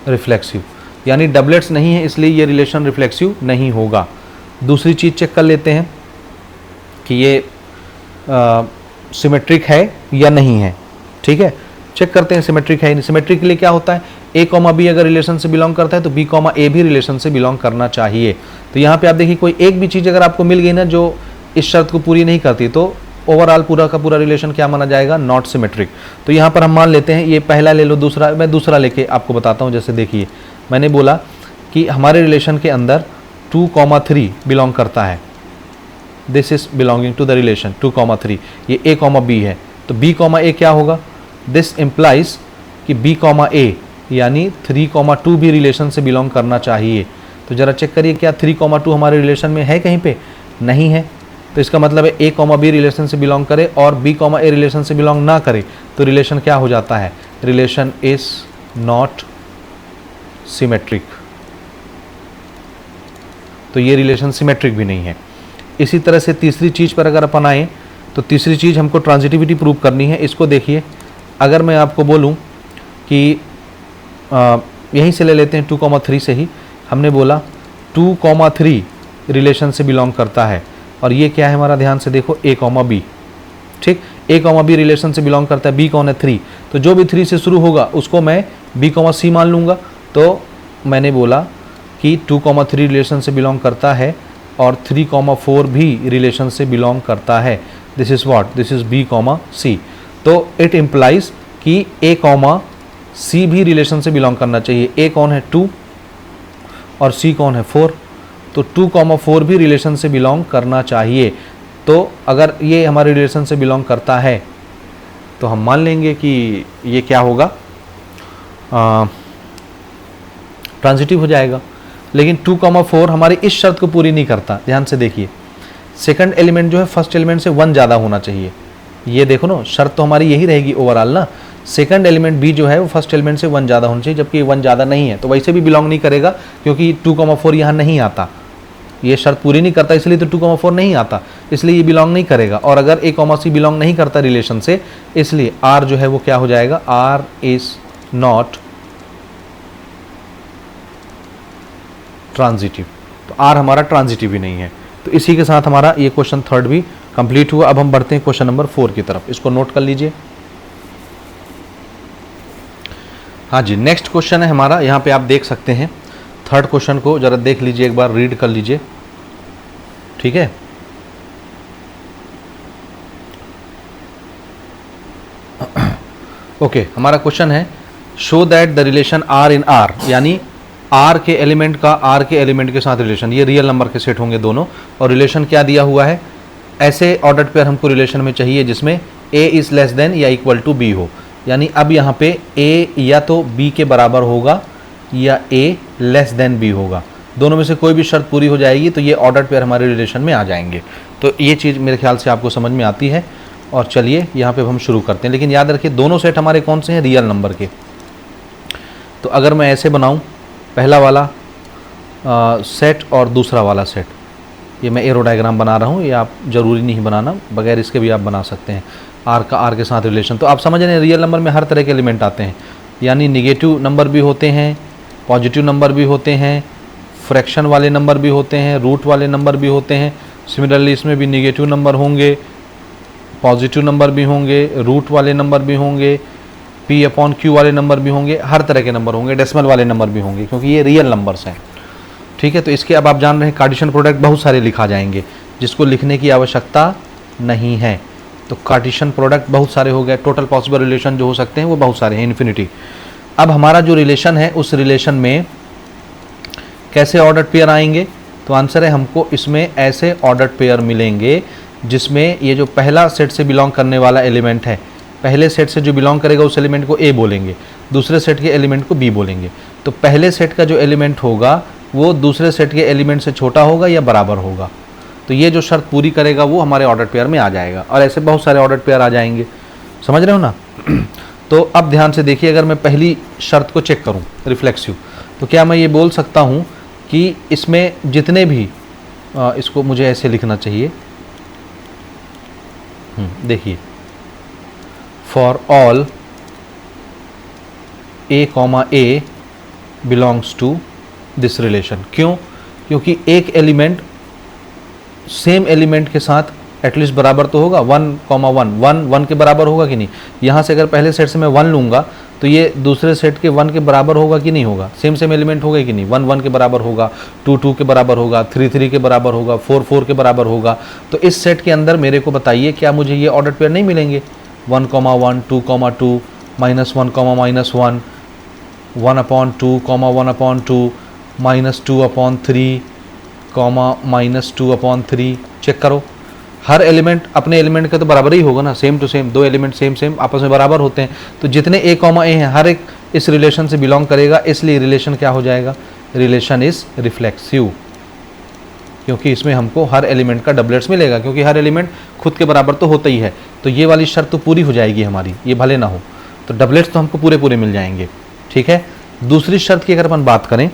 reflexive, यानी डबलेट्स नहीं है इसलिए ये रिलेशन रिफ्लेक्सिव नहीं होगा। दूसरी चीज़ चेक कर लेते हैं कि ये सिमेट्रिक है या नहीं है। ठीक है, चेक करते हैं सिमेट्रिक है। सिमेट्रिक के लिए क्या होता है, A, B अगर रिलेशन से बिलोंग करता है तो B, A भी रिलेशन से बिलोंग करना चाहिए। तो यहाँ पे आप देखिए कोई एक भी चीज़ अगर आपको मिल गई ना जो इस शर्त को पूरी नहीं करती तो ओवरऑल पूरा का पूरा रिलेशन क्या माना जाएगा, नॉट सिमेट्रिक। तो यहाँ पर हम मान लेते हैं ये पहला ले लो, दूसरा मैं दूसरा लेके आपको बताता हूँ। जैसे देखिए मैंने बोला कि हमारे रिलेशन के अंदर 2, 3 बिलोंग करता है, this is belonging to the relation 2, 3, ये A, B है। तो B, A क्या होगा, दिस इम्प्लाइज कि B, A यानी 3, 2 भी रिलेशन से बिलोंग करना चाहिए। तो ज़रा चेक करिए क्या 3, 2 हमारे रिलेशन में है, कहीं पे नहीं है। तो इसका मतलब है A, B रिलेशन से बिलोंग करे और B, A रिलेशन से बिलोंग ना करे तो रिलेशन क्या हो जाता है, रिलेशन इज नॉट सिमेट्रिक। तो ये रिलेशन सिमेट्रिक भी नहीं है। इसी तरह से तीसरी चीज़ पर अगर अपन आए तो तीसरी चीज़ हमको ट्रांजिटिविटी प्रूव करनी है। इसको देखिए, अगर मैं आपको बोलूं कि यहीं से ले लेते हैं 2, 3 से ही, हमने बोला 2, 3 रिलेशन से बिलोंग करता है और ये क्या है हमारा, ध्यान से देखो A, B। ठीक, A, B रिलेशन से बिलोंग करता है, B कौन है 3, तो जो भी 3 से शुरू होगा उसको मैं B, C मान लूँगा। तो मैंने बोला कि 2, 3 रिलेशन से बिलोंग करता है और 3, 4 भी रिलेशन से बिलोंग करता है। This is what, this is B, C। तो इट इम्प्लाइज कि A, C भी रिलेशन से बिलोंग करना चाहिए। A कौन है 2 और C कौन है 4, तो 2, 4 भी रिलेशन से बिलोंग करना चाहिए। तो अगर ये हमारे रिलेशन से बिलोंग करता है तो हम मान लेंगे कि ये क्या होगा, ट्रांजिटिव हो जाएगा। लेकिन 2, 4 हमारी इस शर्त को पूरी नहीं करता। ध्यान से देखिए, सेकंड एलिमेंट जो है फर्स्ट एलिमेंट से 1 ज़्यादा होना चाहिए। ये देखो ना, शर्त तो हमारी यही रहेगी ओवरऑल ना, सेकंड एलिमेंट B जो है वो फर्स्ट एलिमेंट से 1 ज़्यादा होना चाहिए, जबकि 1 ज़्यादा नहीं है तो वैसे भी बिलोंग नहीं करेगा क्योंकि 2, 4 यहाँ नहीं आता। ये शर्त पूरी नहीं करता इसलिए तो 2, 4 नहीं आता, इसलिए ये बिलोंग नहीं करेगा। और अगर A, C बिलोंग नहीं करता रिलेशन से, इसलिए R जो है वो क्या हो जाएगा, R इज नॉट ट्रांजिटिव। तो R हमारा ट्रांजिटिव ही नहीं है। तो इसी के साथ हमारा ये क्वेश्चन 3 भी कंप्लीट हुआ। अब हम बढ़ते हैं क्वेश्चन नंबर 4 की तरफ, इसको नोट कर लीजिए। हाँ जी, नेक्स्ट क्वेश्चन है हमारा, यहाँ पे आप देख सकते हैं थर्ड क्वेश्चन को ज़रा देख लीजिए, एक बार रीड कर लीजिए, ठीक है। ओके, हमारा क्वेश्चन है show that the relation are in R, यानी आर के एलिमेंट का आर के एलिमेंट के साथ रिलेशन, ये रियल नंबर के सेट होंगे दोनों, और रिलेशन क्या दिया हुआ है, ऐसे ऑर्डर्ड पेयर हमको रिलेशन में चाहिए जिसमें ए इज़ लेस देन या इक्वल टू बी हो। यानी अब यहाँ पे ए या तो बी के बराबर होगा या ए लेस देन बी होगा, दोनों में से कोई भी शर्त पूरी हो जाएगी तो ये ऑर्डर्ड पेयर हमारे रिलेशन में आ जाएंगे। तो ये चीज़ मेरे ख्याल से आपको समझ में आती है। और चलिए यहाँ पे हम शुरू करते हैं, लेकिन याद रखिए दोनों सेट हमारे कौन से हैं, रियल नंबर के। तो अगर मैं ऐसे बनाऊँ, पहला वाला सेट और दूसरा वाला सेट, ये मैं एरो डायग्राम बना रहा हूँ, ये आप ज़रूरी नहीं बनाना, बगैर इसके भी आप बना सकते हैं। आर का आर के साथ रिलेशन, तो आप समझ रहे हैं रियल नंबर में हर तरह के एलिमेंट आते हैं, यानी निगेटिव नंबर भी होते हैं, पॉजिटिव नंबर भी होते हैं, फ्रैक्शन वाले नंबर भी होते हैं, रूट वाले नंबर भी होते हैं। सिमिलरली इसमें भी निगेटिव नंबर होंगे, पॉजिटिव नंबर भी होंगे, रूट वाले नंबर भी होंगे, पी अपॉन क्यू वाले नंबर भी होंगे, हर तरह के नंबर होंगे, डेसिमल वाले नंबर भी होंगे, क्योंकि ये रियल नंबर्स हैं, ठीक है। तो इसके अब आप जान रहे हैं कार्टेशियन प्रोडक्ट बहुत सारे लिखा जाएंगे, जिसको लिखने की आवश्यकता नहीं है। तो कार्टेशियन प्रोडक्ट बहुत सारे हो गए, टोटल पॉसिबल रिलेशन जो हो सकते हैं वो बहुत सारे हैं, इन्फिनिटी। अब हमारा जो रिलेशन है उस रिलेशन में कैसे ऑर्डर्ड पेयर आएंगे, तो आंसर है हमको इसमें ऐसे ऑर्डर्ड पेयर मिलेंगे जिसमें ये जो पहला सेट से बिलोंग करने वाला एलिमेंट है, पहले सेट से जो बिलोंग करेगा उस एलिमेंट को ए बोलेंगे, दूसरे सेट के एलिमेंट को बी बोलेंगे। तो पहले सेट का जो एलिमेंट होगा वो दूसरे सेट के एलिमेंट से छोटा होगा या बराबर होगा, तो ये जो शर्त पूरी करेगा वो हमारे ऑर्डर्ड पेयर में आ जाएगा। और ऐसे बहुत सारे ऑर्डर्ड पेयर आ जाएंगे, समझ रहे हो ना। तो अब ध्यान से देखिए, अगर मैं पहली शर्त को चेक करूं रिफ्लेक्सिव, तो क्या मैं ये बोल सकता हूं कि इसमें जितने भी इसको मुझे ऐसे लिखना चाहिए, देखिए, for all a comma a belongs to this relation. क्यों? क्योंकि एक एलिमेंट सेम एलिमेंट के साथ एटलीस्ट बराबर तो होगा, 1, 1 के बराबर होगा कि नहीं। यहाँ से अगर पहले सेट से मैं 1 लूँगा तो ये दूसरे सेट के 1 के बराबर होगा कि नहीं होगा, सेम एलिमेंट होगा कि नहीं, 1 के बराबर होगा, 2 के बराबर होगा, 3 के बराबर होगा, 4 के बराबर होगा। तो इस सेट के अंदर मेरे को बताइए क्या मुझे ये ऑर्डर्ड पेयर नहीं मिलेंगे, 1, 2, 2, -1, -1, 1/2, 1/2, -2/3, -2/3। चेक करो, हर एलिमेंट अपने एलिमेंट का तो बराबर ही होगा ना, सेम टू सेम, दो एलिमेंट सेम आपस में बराबर होते हैं। तो जितने ए कॉमा ए हैं हर एक इस रिलेशन से बिलोंग करेगा, इसलिए रिलेशन क्या हो जाएगा, रिलेशन इज रिफ्लेक्सिव, क्योंकि इसमें हमको हर एलिमेंट का डबलेट्स मिलेगा, क्योंकि हर एलिमेंट खुद के बराबर तो होता ही है। तो ये वाली शर्त तो पूरी हो जाएगी हमारी, ये भले ना हो तो डबलेट्स तो हमको पूरे मिल जाएंगे, ठीक है। दूसरी शर्त की अगर अपन बात करें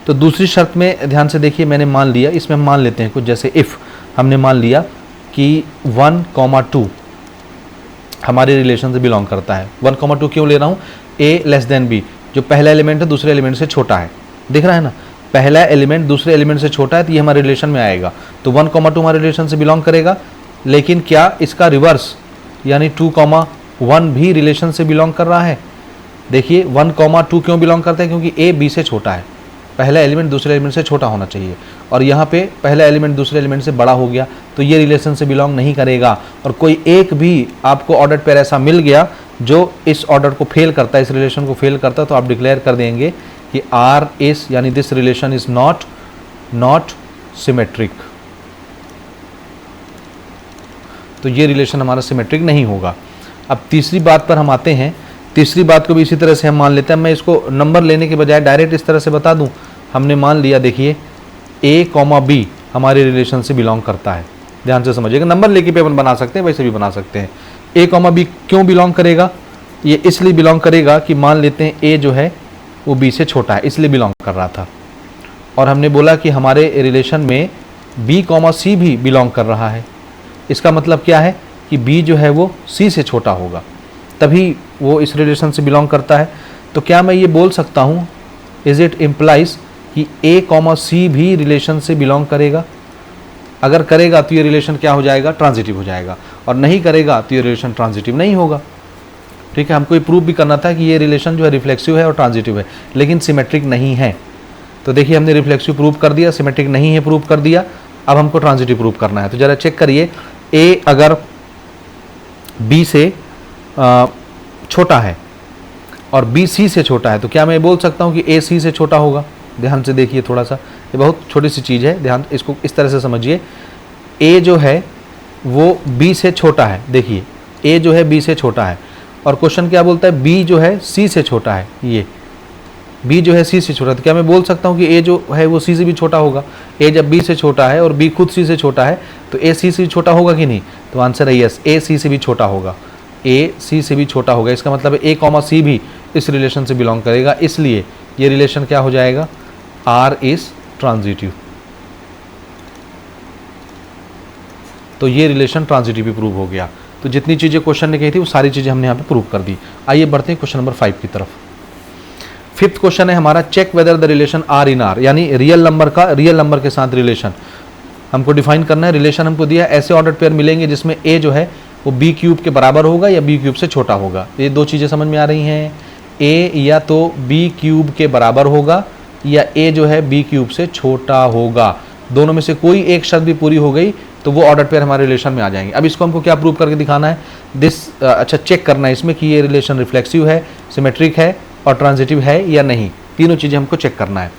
तो दूसरी शर्त में ध्यान से देखिए, मैंने मान लिया, इसमें हम मान लेते हैं कुछ, जैसे इफ़ हमने मान लिया कि 1, 2 हमारे रिलेशन से बिलोंग करता है। 1, 2 क्यों ले रहा हूँ, ए लेस देन बी, जो पहला एलिमेंट है दूसरे एलिमेंट से छोटा है, दिख रहा है ना, पहला एलिमेंट दूसरे एलिमेंट से छोटा है तो ये हमारे रिलेशन में आएगा। तो 1, 2 हमारे रिलेशन से बिलोंग करेगा, लेकिन क्या इसका रिवर्स यानी 2, 1 भी रिलेशन से बिलोंग कर रहा है। देखिए 1, 2 क्यों बिलोंग करता है, क्योंकि ए बी से छोटा है, पहला एलिमेंट दूसरे एलिमेंट से छोटा होना चाहिए, और यहाँ पे पहला एलिमेंट दूसरे एलिमेंट से बड़ा हो गया तो ये रिलेशन से बिलोंग नहीं करेगा। और कोई एक भी आपको ऑर्डर पेयर ऐसा मिल गया जो इस ऑर्डर को फेल करता है, इस रिलेशन को फेल करता है, तो आप डिक्लेयर कर देंगे कि आर इज यानी this relation is not symmetric. तो ये रिलेशन हमारा सिमेट्रिक नहीं होगा। अब तीसरी बात पर हम आते हैं, तीसरी बात को भी इसी तरह से हम मान लेते हैं। मैं इसको नंबर लेने के बजाय डायरेक्ट इस तरह से बता दूं, हमने मान लिया, देखिए ए कॉमा बी हमारे रिलेशन से बिलोंग करता है, ध्यान से समझिएगा, नंबर लेके पे अपन बना सकते हैं, वैसे भी बना सकते हैं। ए कॉमा बी क्यों बिलोंग करेगा, ये इसलिए बिलोंग करेगा कि मान लेते हैं ए जो है वो बी से छोटा है, इसलिए बिलोंग कर रहा था, और हमने बोला कि हमारे रिलेशन में बी कॉमा सी भी बिलोंग कर रहा है। इसका मतलब क्या है कि बी जो है वो सी से छोटा होगा, तभी वो इस रिलेशन से बिलोंग करता है। तो क्या मैं ये बोल सकता हूँ, इज इट इम्प्लाइज कि ए कॉमा सी भी रिलेशन से बिलोंग करेगा। अगर करेगा तो ये रिलेशन क्या हो जाएगा, ट्रांजिटिव हो जाएगा, और नहीं करेगा तो ये रिलेशन ट्रांजिटिव नहीं होगा, ठीक है। हमको ये प्रूव भी करना था कि ये रिलेशन जो है रिफ्लेक्सिव है और ट्रांजिटिव है, लेकिन सिमेट्रिक नहीं है। तो देखिए हमने रिफ्लेक्सिव प्रूव कर दिया, सिमेट्रिक नहीं है प्रूव कर दिया। अब हमको ट्रांजिटिव प्रूव करना है। तो जरा चेक करिए, ए अगर बी से छोटा है और बी सी से छोटा है, तो क्या मैं बोल सकता हूँ कि ए सी से छोटा होगा? ध्यान से देखिए थोड़ा सा, ये बहुत छोटी सी चीज़ है, ध्यान इसको इस तरह से समझिए। ए जो है वो बी से छोटा है, देखिए ए जो है बी से छोटा है, और क्वेश्चन क्या बोलता है, बी जो है सी से छोटा है। ये बी जो है सी से छोटा है, तो क्या मैं बोल सकता हूँ कि ए जो है वो सी से भी छोटा होगा? ए जब बी से छोटा है और बी खुद सी से छोटा है, तो ए सी से भी छोटा होगा कि नहीं? तो आंसर है यस, ए सी से भी छोटा होगा, ए सी से भी छोटा होगा। इसका मतलब है ए कॉमा सी भी इस रिलेशन से बिलोंग करेगा, इसलिए ये रिलेशन क्या हो जाएगा, आर इज ट्रांजिटिव। तो ये रिलेशन ट्रांजिटिव भी प्रूव हो गया। तो जितनी चीज़ें क्वेश्चन ने कही थी वो सारी चीज़ें हमने यहाँ पे प्रूव कर दी। आइए बढ़ते हैं क्वेश्चन नंबर 5 की तरफ। फिफ्थ क्वेश्चन है हमारा, check whether the relation are in R, यानी रियल नंबर का रियल नंबर के साथ रिलेशन हमको डिफाइन करना है। रिलेशन हमको दिया है, ऐसे ऑर्डर पेयर मिलेंगे जिसमें ए जो है वो बी क्यूब के बराबर होगा या बी क्यूब से छोटा होगा। ये दो चीज़ें समझ में आ रही हैं, ए या तो बी क्यूब के बराबर होगा या ए जो है बी क्यूब से छोटा होगा। दोनों में से कोई एक शर्त भी पूरी हो गई तो वो ऑर्डर पेयर हमारे रिलेशन में आ जाएंगे। अब इसको हमको क्या प्रूव करके दिखाना है, अच्छा चेक करना है इसमें कि ये रिलेशन रिफ्लेक्सिव है, सिमेट्रिक है और ट्रांजिटिव है या नहीं। तीनों चीज़ें हमको चेक करना है।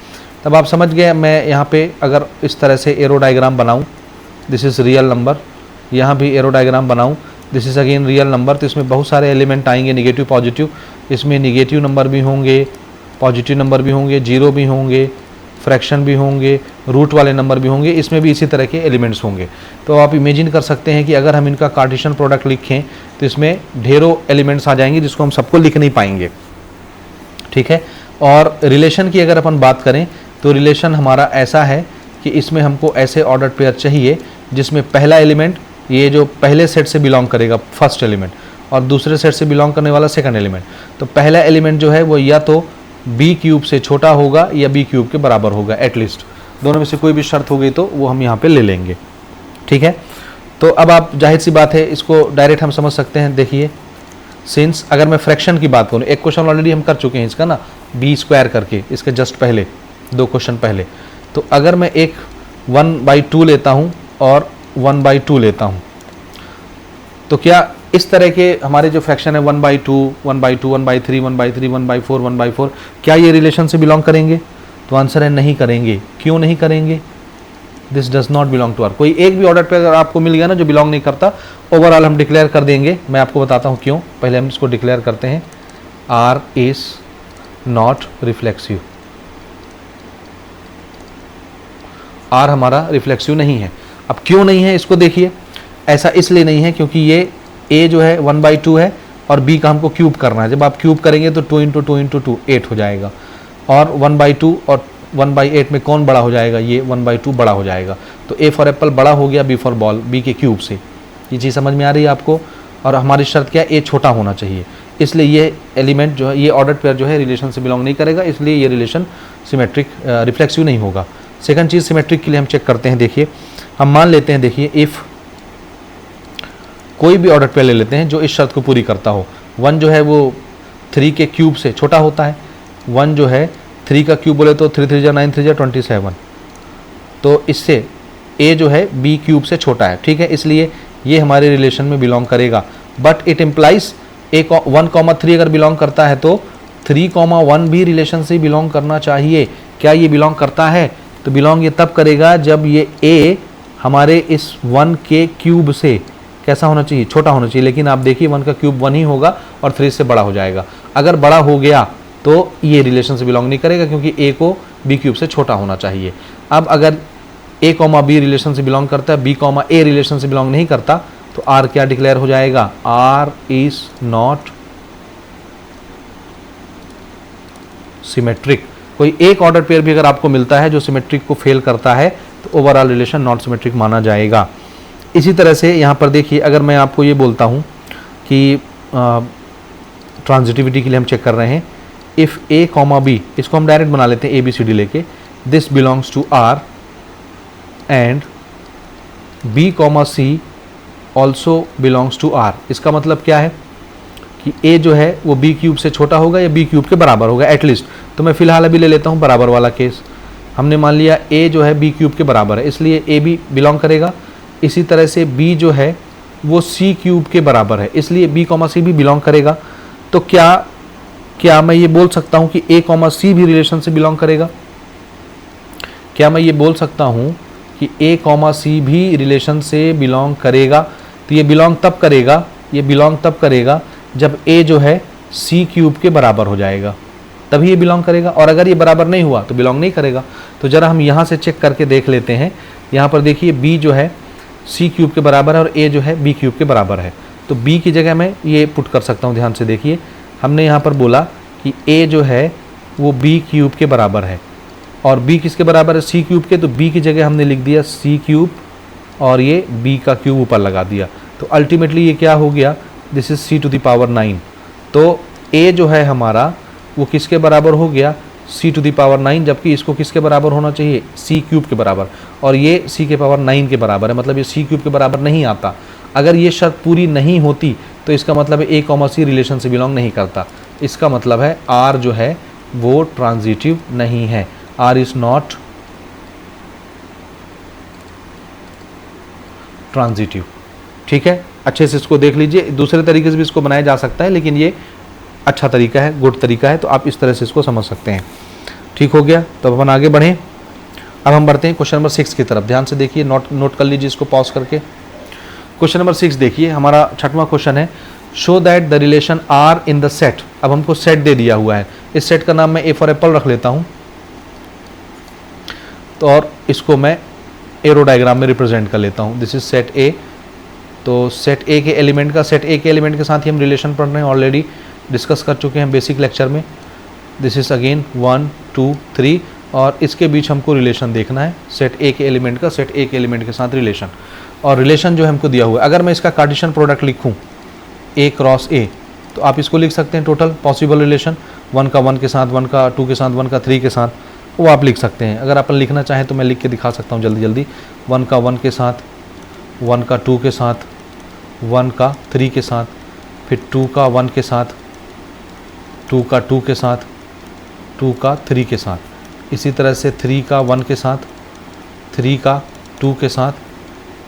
तब आप समझ गए, मैं यहाँ पे अगर इस तरह से एरो डायग्राम बनाऊँ, दिस इज़ रियल नंबर, यहाँ भी एरो डायग्राम बनाऊँ, this is again real number, तो इसमें बहुत सारे एलिमेंट आएंगे, निगेटिव पॉजिटिव, इसमें निगेटिव नंबर भी होंगे, पॉजिटिव नंबर भी होंगे, जीरो भी होंगे, फ्रैक्शन भी होंगे, रूट वाले नंबर भी होंगे, इसमें भी इसी तरह के एलिमेंट्स होंगे। तो आप इमेजिन कर सकते हैं कि अगर हम इनका कार्टेशियन प्रोडक्ट लिखें तो इसमें ढेरों एलिमेंट्स आ जाएंगे जिसको हम सबको लिख नहीं पाएंगे, ठीक है। और रिलेशन की अगर अपन बात करें तो रिलेशन हमारा ऐसा है कि इसमें हमको ऐसे ऑर्डर पेयर चाहिए जिसमें पहला एलिमेंट ये जो पहले सेट से बिलोंग करेगा, फर्स्ट एलिमेंट, और दूसरे सेट से बिलोंग करने वाला सेकंड एलिमेंट। तो पहला एलिमेंट जो है वो या तो बी क्यूब से छोटा होगा या बी क्यूब के बराबर होगा, एटलीस्ट दोनों में से कोई भी शर्त हो गई तो वो हम यहाँ पे ले लेंगे, ठीक है। तो अब आप जाहिर सी बात है इसको डायरेक्ट हम समझ सकते हैं। देखिए सिंस अगर मैं फ्रैक्शन की बात करूँ, एक क्वेश्चन ऑलरेडी हम कर चुके हैं इसका ना, बी स्क्वायर करके, इसके जस्ट पहले 2 क्वेश्चन पहले। तो अगर मैं एक 1/2 लेता हूँ और 1/2 लेता हूँ, तो क्या इस तरह के हमारे जो फ्रैक्शन है 1/2, 1/2, 1/3, 1/3, 1/4, 1/4, क्या ये रिलेशन से बिलोंग करेंगे? तो आंसर है नहीं करेंगे। क्यों नहीं करेंगे? This does not belong to R. कोई एक भी ऑर्डर पे अगर आपको मिल गया ना जो बिलोंग नहीं करता, ओवरऑल हम डिक्लेयर कर देंगे। मैं आपको बताता हूँ क्यों, पहले हम इसको डिक्लेयर करते हैं, R is not reflexive. R हमारा रिफ्लेक्सिव नहीं है। अब क्यों नहीं है इसको देखिए, ऐसा इसलिए नहीं है क्योंकि ये ए जो है 1/2 है और बी का हमको क्यूब करना है। जब आप क्यूब करेंगे तो 2 × 2 × 2 8 हो जाएगा, और 1/2 और 1/8 में कौन बड़ा हो जाएगा? ये 1/2 बड़ा हो जाएगा। तो ए फॉर एप्पल बड़ा हो गया बी फॉर बॉल, बी के क्यूब से। ये चीज़ समझ में आ रही है आपको? और हमारी शर्त क्या है, ए छोटा होना चाहिए, इसलिए ये एलिमेंट जो है, ये ऑर्डर पेयर जो है रिलेशन से बिलोंग नहीं करेगा, इसलिए ये रिलेशन सिमेट्रिक रिफ्लेक्सिव नहीं होगा। सेकंड चीज़ सिमेट्रिक के लिए हम चेक करते हैं। देखिए हम मान लेते हैं, देखिए इफ़ कोई भी ऑर्डर पेयर ले लेते हैं जो इस शर्त को पूरी करता हो। 1 जो है वो 3 के क्यूब से छोटा होता है, 1 जो है 3 का क्यूब बोले तो 3 3 जा 9 3 जा 27, तो इससे ए जो है बी क्यूब से छोटा है, ठीक है, इसलिए ये हमारे रिलेशन में बिलोंग करेगा। बट इट इम्प्लाइज 1,3 अगर बिलोंग करता है तो 3,1 भी रिलेशन से बिलोंग करना चाहिए। क्या ये बिलोंग करता है? तो बिलोंग ये तब करेगा जब ये ए हमारे इस 1 के क्यूब से कैसा होना चाहिए? छोटा होना चाहिए। लेकिन आप देखिए 1 का क्यूब 1 ही होगा और 3 से बड़ा हो जाएगा। अगर बड़ा हो गया तो ये रिलेशन से बिलोंग नहीं करेगा क्योंकि ए को बी क्यूब से छोटा होना चाहिए। अब अगर ए कॉमा बी रिलेशन से बिलोंग करता है, बी कॉमा ए रिलेशन से बिलोंग नहीं करता, तो आर क्या डिक्लेयर हो जाएगा? R is not symmetric. कोई एक ऑर्डर पेयर भी अगर आपको मिलता है जो सिमेट्रिक को फेल करता है तो ओवरऑल रिलेशन नॉट सिमेट्रिक माना जाएगा। इसी तरह से यहाँ पर देखिए, अगर मैं आपको ये बोलता हूँ कि ट्रांजिटिविटी के लिए हम चेक कर रहे हैं, इफ़ ए कॉमा बी, इसको हम डायरेक्ट बना लेते हैं ए बी सी डी लेके, this belongs to R and b comma c also belongs to R. इसका मतलब क्या है कि ए जो है वो बी क्यूब से छोटा होगा या बी क्यूब के बराबर होगा एटलीस्ट। तो मैं फिलहाल अभी ले लेता हूँ बराबर वाला केस। हमने मान लिया a जो है b क्यूब के बराबर है, इसलिए a भी बिलोंग करेगा। इसी तरह से b जो है वो c क्यूब के बराबर है, इसलिए b कॉमा c भी बिलोंग करेगा। तो क्या मैं ये बोल सकता हूँ कि a कॉमा c भी रिलेशन से बिलोंग करेगा? क्या मैं ये बोल सकता हूँ कि a कॉमा c भी रिलेशन से बिलोंग करेगा? तो ये बिलोंग तब करेगा जब a जो है c क्यूब के बराबर हो जाएगा, तभी ये बिलोंग करेगा। और अगर ये बराबर नहीं हुआ तो बिलोंग नहीं करेगा। तो ज़रा हम यहाँ से चेक करके देख लेते हैं। यहाँ पर देखिए b जो है c क्यूब के बराबर है और a जो है b क्यूब के बराबर है, तो b की जगह मैं ये पुट कर सकता हूँ। ध्यान से देखिए, हमने यहाँ पर बोला कि a जो है वो b क्यूब के बराबर है और b किसके बराबर है? c क्यूब के। तो b की जगह हमने लिख दिया c क्यूब और ये b का क्यूब ऊपर लगा दिया। तो अल्टीमेटली ये क्या हो गया? This is c to the power 9। तो a जो है हमारा वो किसके बराबर हो गया? c टू द पावर 9, जबकि इसको किसके बराबर होना चाहिए? c क्यूब के बराबर, और ये c के पावर 9 के बराबर है, मतलब ये c क्यूब के बराबर नहीं आता। अगर ये शर्त पूरी नहीं होती तो इसका मतलब है a कॉमा c रिलेशन से बिलोंग नहीं करता। इसका मतलब है r जो है वो ट्रांजिटिव नहीं है, r इज नॉट ट्रांजिटिव। ठीक है, अच्छे से इसको देख लीजिए। दूसरे तरीके से भी इसको बनाया जा सकता है, लेकिन ये अच्छा तरीका है, गुड तरीका है, तो आप इस तरह से इसको समझ सकते हैं। ठीक हो गया, तो अपन आगे बढ़ें। अब हम बढ़ते हैं क्वेश्चन नंबर 6 की तरफ। ध्यान से देखिए, नोट कर लीजिए इसको पॉज करके। क्वेश्चन नंबर 6 देखिए, हमारा 6वां क्वेश्चन है, show that the relation are in the set. अब हमको सेट दे दिया हुआ है, इस सेट का नाम मैं ए फॉर एप्पल रख लेता हूँ, तो और इसको मैं एरो डायग्राम में रिप्रेजेंट कर लेता हूँ। दिस इज सेट ए। तो सेट ए के एलिमेंट के साथ ही हम रिलेशन पढ़ रहे हैं, ऑलरेडी डिस्कस कर चुके हैं बेसिक लेक्चर में। दिस इज अगेन 1 2 3 और इसके बीच हमको रिलेशन देखना है, सेट ए के एलिमेंट का सेट ए के एलिमेंट के साथ रिलेशन। और रिलेशन जो हमको दिया हुआ है, अगर मैं इसका कार्टेशियन प्रोडक्ट लिखूं ए क्रॉस ए, तो आप इसको लिख सकते हैं टोटल पॉसिबल रिलेशन, 1 का 1 के साथ, 1 का 2 के साथ, 1 का 3 के साथ, वो आप लिख सकते हैं। अगर अपन लिखना चाहें तो मैं लिख के दिखा सकता हूँ जल्दी। 1 का 1 के साथ, 1 का 2 के साथ, 1 का 3 के साथ, फिर 2 का 1 के साथ, 2 का 2 के साथ, 2 का 3 के साथ, इसी तरह से 3 का 1 के साथ, 3 का 2 के साथ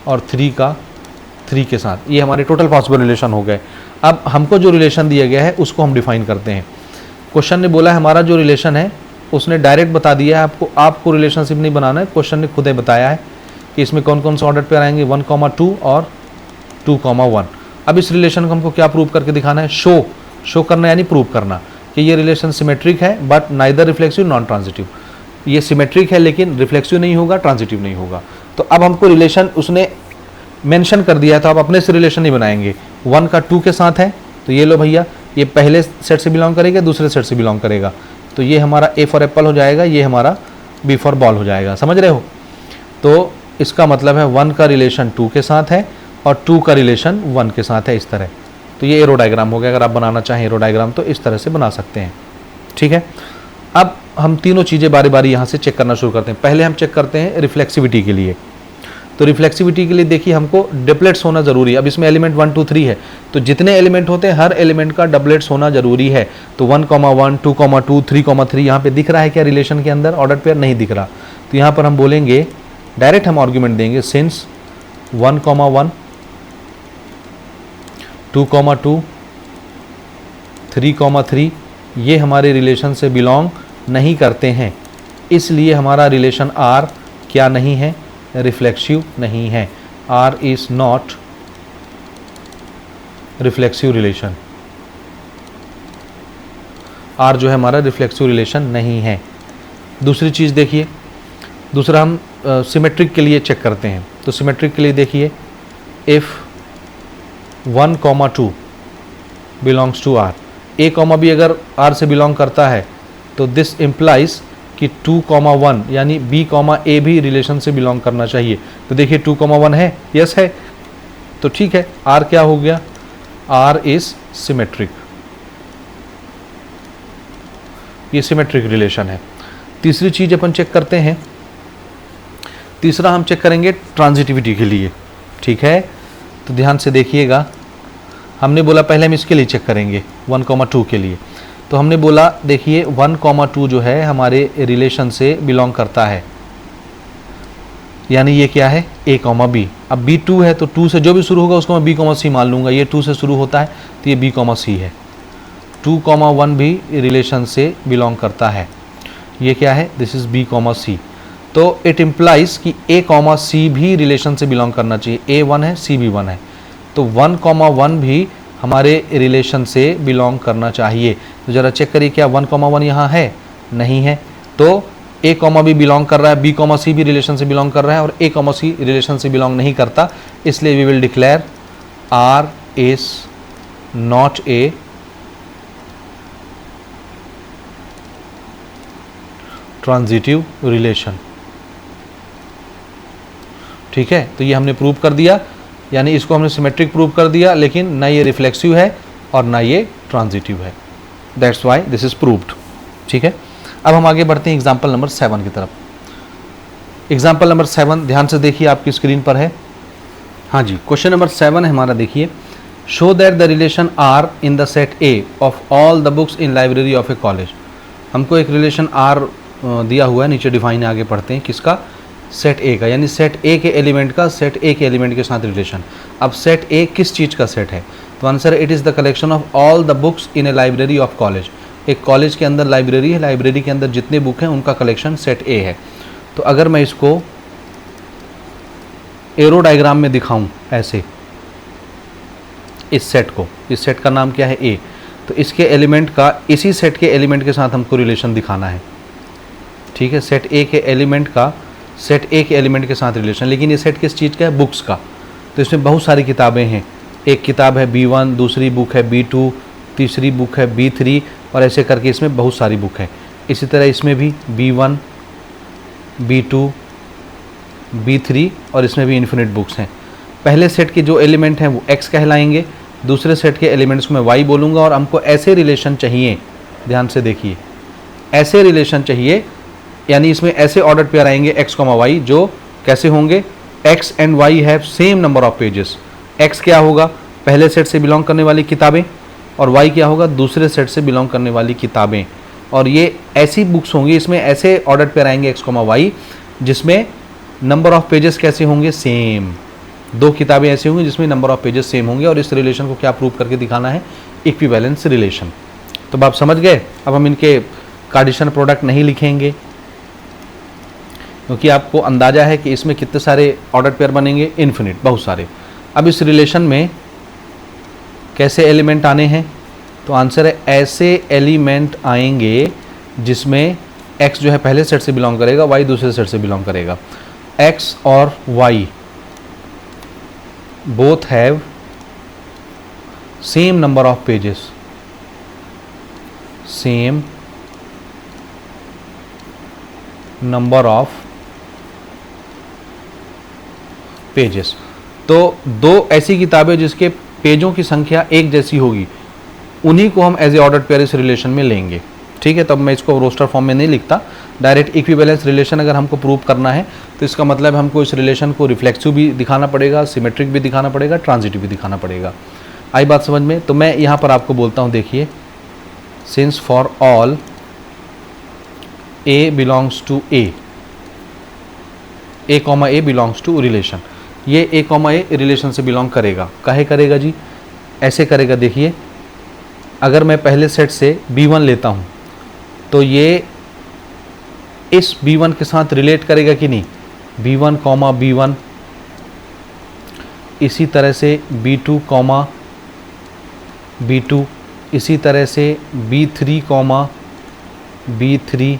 और 3 का 3 के साथ। ये हमारे टोटल पॉसिबल रिलेशन हो गए। अब हमको जो रिलेशन दिया गया है उसको हम डिफाइन करते हैं। क्वेश्चन ने बोला है हमारा जो रिलेशन है उसने डायरेक्ट बता दिया है आपको रिलेशनशिप नहीं बनाना है। क्वेश्चन ने खुद ही बताया है कि इसमें कौन कौन से ऑर्डर पेयर आएंगे, 1,2 और 2,1। अब इस रिलेशन को हमको क्या प्रूव करके दिखाना है? शो करना, यानी प्रूव करना कि ये रिलेशन सिमेट्रिक है but neither reflexive non transitive. ये सिमेट्रिक है लेकिन रिफ्लेक्सिव नहीं होगा, ट्रांजिटिव नहीं होगा। तो अब हमको रिलेशन उसने मेंशन कर दिया है, तो आप अपने से रिलेशन नहीं बनाएंगे। 1 का 2 के साथ है, तो ये लो भैया, ये पहले सेट से बिलोंग करेगा, दूसरे सेट से बिलोंग करेगा, तो ये हमारा ए फॉर एप्पल हो जाएगा, ये हमारा बी फॉर बॉल हो जाएगा। समझ रहे हो? तो इसका मतलब है 1 का रिलेशन 2 के साथ है और 2 का रिलेशन 1 के साथ है, इस तरह। तो ये एरो डायग्राम हो गया। अगर आप बनाना चाहें एरो डायग्राम तो इस तरह से बना सकते हैं। ठीक है, अब हम तीनों चीज़ें बारी बारी यहाँ से चेक करना शुरू करते हैं। पहले हम चेक करते हैं रिफ्लेक्सिविटी के लिए। तो रिफ्लेक्सिविटी के लिए देखिए हमको डबलेट्स होना जरूरी है। अब इसमें एलिमेंट 1 2 3 है, तो जितने एलिमेंट होते हैं हर एलिमेंट का डबलेट्स होना जरूरी है। तो 1,1 2,2 3,3 यहाँ पे दिख रहा है क्या रिलेशन के अंदर? ऑर्डर पेयर नहीं दिख रहा। तो यहाँ पर हम बोलेंगे, डायरेक्ट हम आर्ग्यूमेंट देंगे, सिंस 1,1 2,2 3,3 ये हमारे रिलेशन से बिलोंग नहीं करते हैं, इसलिए हमारा रिलेशन R क्या नहीं है? रिफ्लेक्सिव नहीं है। R is not reflexive relation. R जो है हमारा रिफ्लेक्सिव रिलेशन नहीं है। दूसरी चीज़ देखिए, दूसरा हम सिमेट्रिक के लिए चेक करते हैं। तो सिमेट्रिक के लिए देखिए, if 1,2 belongs to R, A comma भी अगर R से बिलोंग करता है तो दिस इम्प्लाइज कि 2,1 यानी B कॉमा A भी रिलेशन से बिलोंग करना चाहिए। तो देखिए 2,1 है, यस है, तो ठीक है, R क्या हो गया? R is symmetric. ये सिमेट्रिक रिलेशन है। तीसरी चीज अपन चेक करते हैं, तीसरा हम चेक करेंगे ट्रांजिटिविटी के लिए। ठीक है, तो ध्यान से देखिएगा, हमने बोला पहले हम इसके लिए चेक करेंगे 1,2 के लिए। तो हमने बोला देखिए 1,2 जो है हमारे रिलेशन से बिलोंग करता है, यानी ये क्या है A, B। अब B2 है तो 2 से जो भी शुरू होगा उसको मैं B, C मान लूँगा। ये 2 से शुरू होता है तो ये B, C है। 2,1 भी रिलेशन से बिलोंग करता है। ये क्या है, दिस इज़ B, C। तो इट इम्प्लाइज कि A, C भी रिलेशन से बिलोंग करना चाहिए। A 1 है, C भी 1 है, तो 1,1 भी हमारे रिलेशन से बिलोंग करना चाहिए। तो ज़रा चेक करिए क्या 1,1 यहाँ है, नहीं है। तो A, B बिलोंग कर रहा है, B, C भी रिलेशन से बिलोंग कर रहा है और A, C रिलेशन से बिलोंग नहीं करता, इसलिए we will declare R is not a transitive relation. ठीक है, तो ये हमने प्रूव कर दिया, यानी इसको हमने सिमेट्रिक प्रूव कर दिया, लेकिन ना ये रिफ्लेक्सिव है और ना ये ट्रांजिटिव है। That's why this is proved. ठीक है, अब हम आगे बढ़ते हैं एग्जाम्पल नंबर 7 की तरफ। एग्जाम्पल नंबर 7 ध्यान से देखिए, आपकी स्क्रीन पर है। हाँ जी, क्वेश्चन नंबर 7 है हमारा। देखिए, show that the relation are in the set A of all the books in library of a college. हमको एक रिलेशन आर दिया हुआ है, नीचे डिफाइन आगे पढ़ते हैं किसका, सेट ए का, यानी सेट ए के एलिमेंट का सेट ए के एलिमेंट के साथ रिलेशन। अब सेट ए किस चीज़ का सेट है, तो answer it is the collection of all the books in A library of college. एक कॉलेज के अंदर लाइब्रेरी है, लाइब्रेरी के अंदर जितने बुक हैं उनका कलेक्शन सेट ए है। तो अगर मैं इसको एरो डायग्राम में दिखाऊं ऐसे, इस सेट को, इस सेट का नाम क्या है ए, तो इसके एलिमेंट का इसी सेट के एलिमेंट के साथ हमको रिलेशन दिखाना है। ठीक है, सेट ए के एलिमेंट का सेट ए के एलिमेंट के साथ रिलेशन, लेकिन ये सेट किस चीज़ का है, बुक्स का। तो इसमें बहुत सारी किताबें हैं, एक किताब है B1, दूसरी बुक है B2, तीसरी बुक है B3, और ऐसे करके इसमें बहुत सारी बुक है। इसी तरह इसमें भी B1, B2, B3 और इसमें भी इन्फिनिट बुक्स हैं। पहले सेट के जो एलिमेंट हैं वो X कहलाएंगे, दूसरे सेट के एलिमेंट्स को मैं Y बोलूँगा, और हमको ऐसे रिलेशन चाहिए, ध्यान से देखिए, ऐसे रिलेशन चाहिए, यानी इसमें ऐसे ऑर्डर पेयर आएंगे X, Y, जो कैसे होंगे, X and Y have same number of pages. X क्या होगा, पहले सेट से बिलोंग करने वाली किताबें, और Y क्या होगा, दूसरे सेट से बिलोंग करने वाली किताबें। और ये ऐसी बुक्स होंगी, इसमें ऐसे ऑर्डर पेयर आएंगे X, Y, जिसमें नंबर ऑफ पेजेस कैसे होंगे, सेम। दो किताबें ऐसी होंगी जिसमें नंबर ऑफ पेजेस सेम होंगे, और इस रिलेशन को क्या प्रूव करके दिखाना है, इक्विवेलेंस रिलेशन। तो आप समझ गए। अब हम इनके कार्टेशियन प्रोडक्ट नहीं लिखेंगे, क्योंकि आपको अंदाजा है कि इसमें कितने सारे ऑर्डर पेयर बनेंगे, इन्फिनिट, बहुत सारे। अब इस रिलेशन में कैसे एलिमेंट आने हैं, तो आंसर है ऐसे एलिमेंट आएंगे जिसमें x जो है पहले सेट से बिलोंग करेगा, y दूसरे सेट से बिलोंग करेगा। x और y both have same number of pages, same number of pages. तो दो ऐसी किताबें जिसके पेजों की संख्या एक जैसी होगी, उन्हीं को हम एज ए ऑर्डर पेयर इस रिलेशन में लेंगे। ठीक है, तब मैं इसको रोस्टर फॉर्म में नहीं लिखता, डायरेक्ट इक्विवेलेंस रिलेशन अगर हमको प्रूव करना है तो इसका मतलब हमको इस रिलेशन को रिफ्लेक्सिव भी दिखाना पड़ेगा, सिमेट्रिक भी दिखाना पड़ेगा, ट्रांजिटिव भी दिखाना पड़ेगा। आई बात समझ में। तो मैं यहाँ पर आपको बोलता हूँ, देखिए, since for all a belongs to a comma a belongs to relation, ये ए कॉमा ए रिलेशन से बिलोंग करेगा। काहे करेगा जी, ऐसे करेगा। देखिए, अगर मैं पहले सेट से B1 लेता हूँ तो ये इस B1 के साथ रिलेट करेगा कि नहीं, B1 कॉमा B1, इसी तरह से B2 कॉमा B2, इसी तरह से B3 कॉमा B3,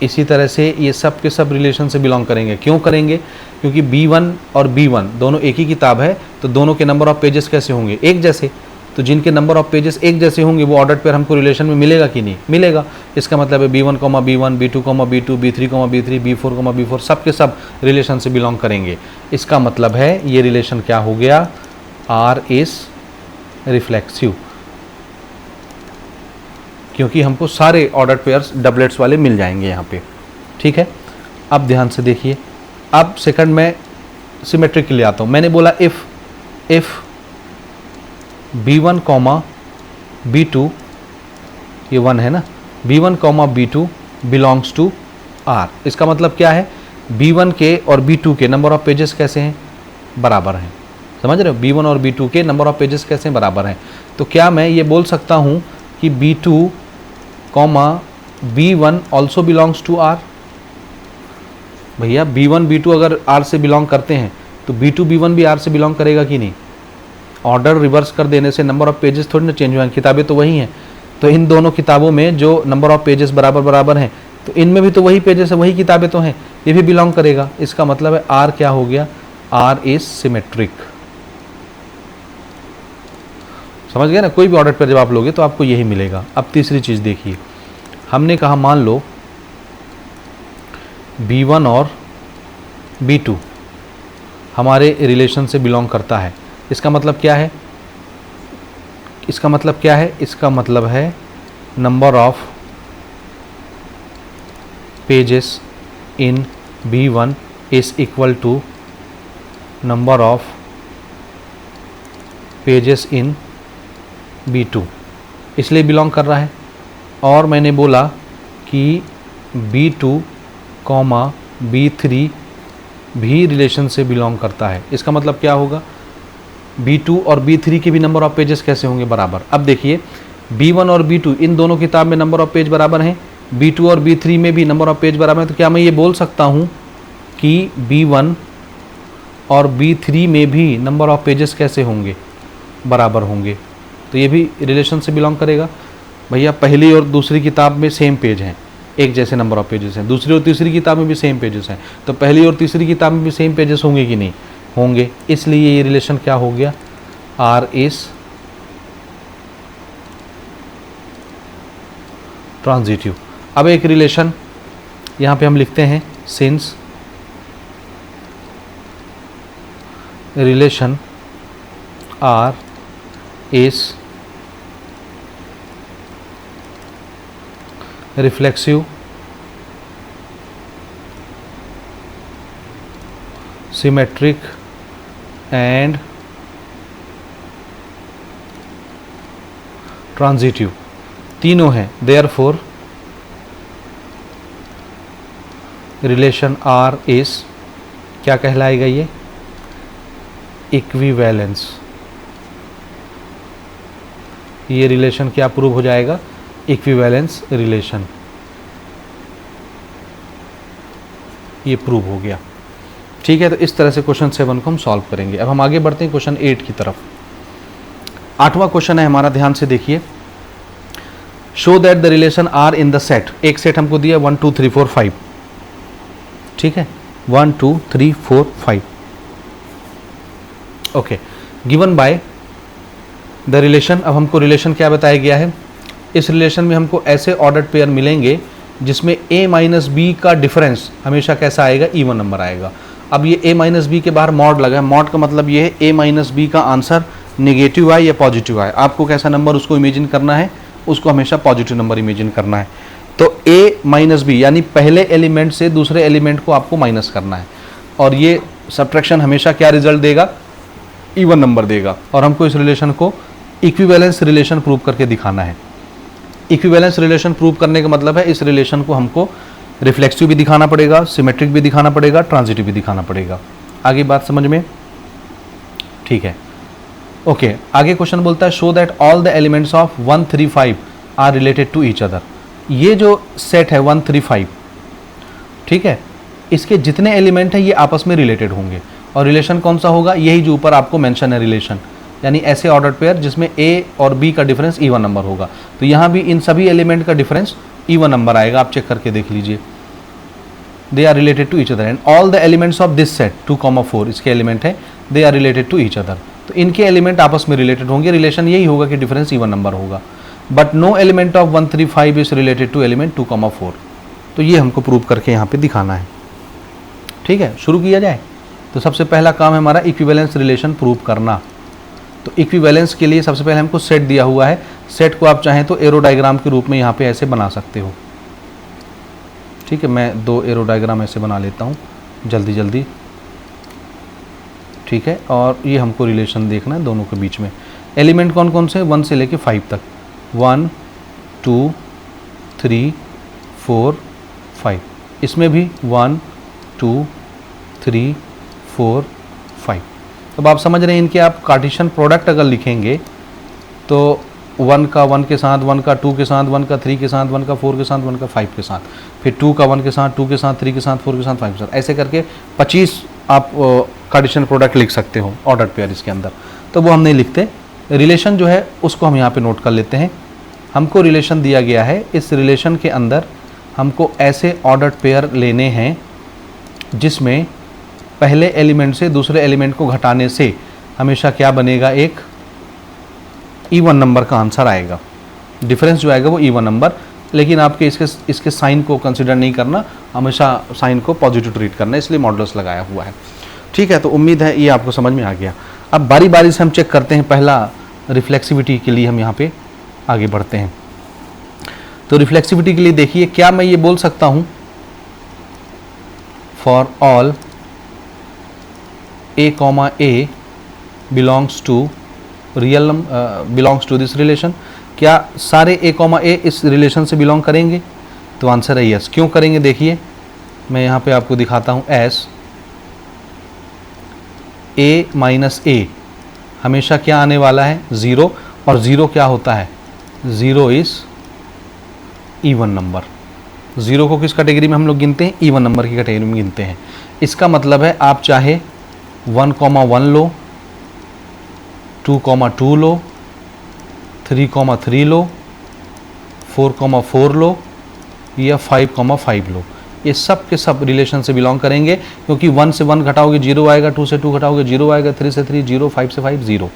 इसी तरह से ये सब के सब रिलेशन से बिलोंग करेंगे। क्यों करेंगे, क्योंकि B1 और B1 दोनों एक ही किताब है, तो दोनों के नंबर ऑफ पेजेस कैसे होंगे, एक जैसे। तो जिनके नंबर ऑफ पेजेस एक जैसे होंगे वो ऑर्डर पेयर हमको रिलेशन में मिलेगा कि नहीं, मिलेगा। इसका मतलब है B1, B1, B2, B2, B3, B3, B4, B4 सब के सब रिलेशन से बिलोंग करेंगे। इसका मतलब है ये रिलेशन क्या हो गया, R इज रिफ्लेक्सिव, क्योंकि हमको सारे ऑर्डर पेयर्स डबलेट्स वाले मिल जाएंगे यहाँ पे। ठीक है, अब ध्यान से देखिए। अब सेकंड में सिमेट्रिक के लिए आता हूँ। मैंने बोला इफ B1 कॉमा B2 ये 1 है ना, B1 comma B2 belongs to R। इसका मतलब क्या है, B1 के और B2 के नंबर ऑफ पेजेस कैसे हैं, बराबर हैं। समझ रहे हो, B1 और B2 के नंबर ऑफ पेजेस कैसे हैं, बराबर हैं। तो क्या मैं ये बोल सकता हूँ कि B2 comma B1 also belongs to R? भैया B1 B2 अगर R से बिलोंग करते हैं तो B2 B1 भी R से बिलोंग करेगा कि नहीं? ऑर्डर रिवर्स कर देने से नंबर ऑफ पेजेस थोड़ी ना चेंज हुए हैं, किताबें तो वही हैं। तो इन दोनों किताबों में जो नंबर ऑफ पेजेस बराबर बराबर हैं, तो इनमें भी तो वही पेजेस है, वही किताबें तो हैं, ये भी बिलोंग करेगा। इसका मतलब है R क्या हो गया, R इज सिमेट्रिक। समझ गए ना, कोई भी ऑर्डर पर जब आप लोगे तो आपको यही मिलेगा। अब तीसरी चीज़ देखिए, हमने कहा मान लो B1 और B2 हमारे रिलेशन से बिलोंग करता है। इसका मतलब क्या है, इसका मतलब क्या है, इसका मतलब है number of pages in B1 is equal to number of pages in B2, इसलिए बिलोंग कर रहा है। और मैंने बोला कि B2 कॉमा B3 भी रिलेशन से बिलोंग करता है। इसका मतलब क्या होगा, B2 और B3 के भी नंबर ऑफ पेजेस कैसे होंगे, बराबर। अब देखिए B1 और B2 इन दोनों किताब में नंबर ऑफ पेज बराबर हैं, B2 और B3 में भी नंबर ऑफ पेज बराबर है। तो क्या मैं ये बोल सकता हूँ कि B1 और B3 में भी नंबर ऑफ पेजेस कैसे होंगे, बराबर होंगे? तो ये भी रिलेशन से बिलोंग करेगा। भैया पहली और दूसरी किताब में सेम पेज हैं, एक जैसे नंबर ऑफ पेजेस हैं, दूसरी और तीसरी किताब में भी सेम पेजेस हैं, तो पहली और तीसरी किताब में भी सेम पेजेस होंगे कि नहीं होंगे, इसलिए ये रिलेशन क्या हो गया, R इज ट्रांजिटिव। अब एक रिलेशन यहाँ पे हम लिखते हैं, since relation R is reflexive, symmetric and transitive, तीनों हैं। therefore रिलेशन R is क्या कहलाएगा, ये इक्विवेलेंस। ये रिलेशन क्या प्रूव हो जाएगा, इक्विवेलेंस रिलेशन, ये प्रूव हो गया। ठीक है, तो इस तरह से क्वेश्चन 7 को हम सॉल्व करेंगे। अब हम आगे बढ़ते हैं क्वेश्चन 8 की तरफ। 8वां क्वेश्चन है हमारा, ध्यान से देखिए, show that the relation are in the set. एक सेट हमको दिया 1 2 3 4 5, ठीक है, 1 2 3 4 5, okay, given by the relation. अब हमको रिलेशन क्या बताया गया है, इस रिलेशन में हमको ऐसे ऑर्डर्ड पेयर मिलेंगे जिसमें a माइनस बी का डिफरेंस हमेशा कैसा आएगा, इवन नंबर आएगा। अब ये a माइनस बी के बाहर मॉड लगा है, मॉड का मतलब ये है a माइनस बी का आंसर नेगेटिव आए या पॉजिटिव आए, आपको कैसा नंबर उसको इमेजिन करना है, उसको हमेशा पॉजिटिव नंबर इमेजिन करना है। तो a माइनस बी यानी पहले एलिमेंट से दूसरे एलिमेंट को आपको माइनस करना है, और ये सब्ट्रैक्शन हमेशा क्या रिजल्ट देगा, इवन नंबर देगा। और हमको इस रिलेशन को इक्विवेलेंस रिलेशन प्रूव करके दिखाना है। इक्विवेलेंस रिलेशन प्रूव करने का मतलब है इस रिलेशन को हमको रिफ्लेक्सिव भी दिखाना पड़ेगा, सिमेट्रिक भी दिखाना पड़ेगा, ट्रांजिटिव भी दिखाना पड़ेगा। आगे बात समझ में, ठीक है, ओके। आगे क्वेश्चन बोलता है show that all the elements of 1 3 5 are related to each other. ये जो सेट है 1 3 5, ठीक है, इसके जितने एलिमेंट हैं ये आपस में रिलेटेड होंगे। और रिलेशन कौन सा होगा, यही जो ऊपर आपको मेंशन है रिलेशन, यानी ऐसे ऑर्डर पेयर जिसमें a और b का डिफरेंस इवन नंबर होगा। तो यहाँ भी इन सभी एलिमेंट का डिफरेंस इवन नंबर आएगा, आप चेक करके देख लीजिए। They are related to each other and all the elements of this set 2 4 इसके एलिमेंट है, they are related to each other. तो इनके एलिमेंट आपस में रिलेटेड होंगे, रिलेशन यही होगा कि डिफरेंस इवन नंबर होगा। But no element of 1 3 5 is related to element 2 4। तो ये हमको प्रूव करके यहाँ पे दिखाना है। ठीक है, शुरू किया जाए। तो सबसे पहला काम है हमारा इक्विवेलेंस रिलेशन प्रूव करना। तो इक्विवेलेंस के लिए सबसे पहले हमको सेट दिया हुआ है, सेट को आप चाहें तो एरो डायग्राम के रूप में यहाँ पे ऐसे बना सकते हो। ठीक है, मैं 2 एरो डायग्राम ऐसे बना लेता हूँ जल्दी जल्दी। ठीक है, और ये हमको रिलेशन देखना है दोनों के बीच में। एलिमेंट कौन कौन से, 1 से लेके 5 तक, 1 2 3 4 5, इसमें भी 1 2 3 4 5। अब आप समझ रहे हैं इनके आप कार्टेशियन प्रोडक्ट अगर लिखेंगे तो 1 का 1 के साथ, 1 का 2 के साथ, 1 का 3 के साथ, 1 का 4 के साथ, 1 का 5 के साथ, फिर 2 का 1 के साथ, 2 के साथ, 3 के साथ, 4 के साथ, 5 के साथ, ऐसे करके 25 आप कार्टेशियन प्रोडक्ट लिख सकते हो ऑर्डर्ड पेयर इसके अंदर। तो वो हम नहीं लिखते। रिलेशन जो है उसको हम यहाँ पे नोट कर लेते हैं। हमको रिलेशन दिया गया है, इस रिलेशन के अंदर हमको ऐसे ऑर्डर्ड पेयर लेने हैं जिसमें पहले एलिमेंट से दूसरे एलिमेंट को घटाने से हमेशा क्या बनेगा, एक इवन नंबर का आंसर आएगा। डिफरेंस जो आएगा वो इवन नंबर, लेकिन आपके इसके साइन को कंसिडर नहीं करना, हमेशा साइन को पॉजिटिव ट्रीट करना, इसलिए मॉडुलस लगाया हुआ है। ठीक है, तो उम्मीद है ये आपको समझ में आ गया। अब बारी बारी से हम चेक करते हैं। पहला रिफ्लेक्सिविटी के लिए हम यहाँ पे आगे बढ़ते हैं। तो रिफ्लेक्सिविटी के लिए देखिए, क्या मैं ये बोल सकता हूँ for all a, a belongs to real belongs to this relation, क्या सारे a, a इस रिलेशन से बिलोंग करेंगे? तो आंसर है यस। क्यों करेंगे देखिए, मैं यहाँ पे आपको दिखाता हूँ। एस a माइनस a हमेशा क्या आने वाला है, 0, और 0 क्या होता है, 0 इज इवन नंबर। 0 को किस कैटेगरी में हम लोग गिनते हैं, इवन नंबर की कैटेगरी में गिनते हैं। इसका मतलब है आप चाहे 1,1 लो, 2,2 लो, 3,3 लो, 4,4 लो या 5,5 लो, ये सब के सब रिलेशन से बिलोंग करेंगे, क्योंकि 1 से 1 घटाओगे 0 आएगा, 2 से 2 घटाओगे 0 आएगा, 3 से 3 0, 5 से 5 0,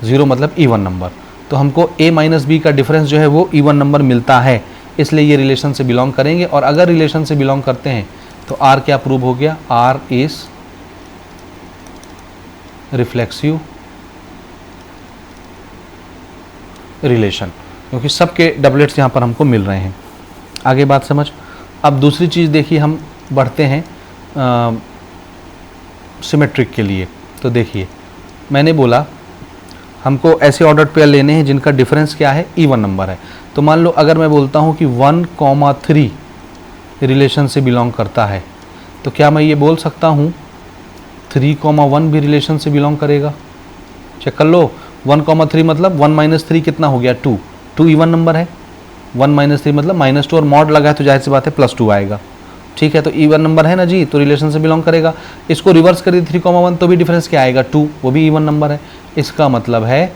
0 मतलब इवन नंबर। तो हमको a माइनस बी का डिफरेंस जो है वो इवन नंबर मिलता है, इसलिए ये रिलेशन से बिलोंग करेंगे। और अगर रिलेशन से बिलोंग करते हैं तो r क्या प्रूव हो गया, r इज रिफ्लेक्सिव रिलेशन, क्योंकि सबके डबलेट्स यहाँ पर हमको मिल रहे हैं। आगे बात समझ। अब दूसरी चीज़ देखिए, हम बढ़ते हैं सिमेट्रिक के लिए। तो देखिए मैंने बोला हमको ऐसे ऑर्डर्ड पेयर लेने हैं जिनका डिफरेंस क्या है, इवन नंबर है। तो मान लो अगर मैं बोलता हूँ कि 1,3 रिलेशन से बिलोंग करता है, तो क्या मैं ये बोल सकता हूँ 3,1 भी रिलेशन से बिलोंग करेगा? चेक कर लो। 1,3 मतलब 1 माइनस 3 कितना हो गया, 2, 2 इवन नंबर है। 1 माइनस 3 मतलब -2 और मॉड लगा है तो जाहिर सी बात है +2 आएगा। ठीक है, तो इवन नंबर है ना जी, तो रिलेशन से बिलोंग करेगा। इसको रिवर्स कर दिए 3,1 तो भी डिफरेंस क्या आएगा, 2, वो भी इवन नंबर है। इसका मतलब है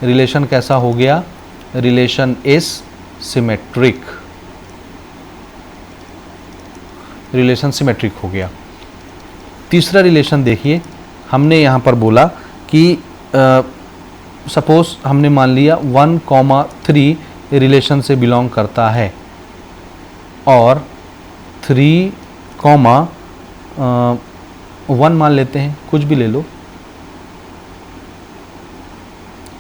रिलेशन कैसा हो गया, relation is symmetric, relation symmetric हो गया। तीसरा रिलेशन देखिए, हमने यहाँ पर बोला कि सपोज हमने मान लिया 1,3 रिलेशन से बिलोंग करता है और 3,1 मान लेते हैं, कुछ भी ले लो।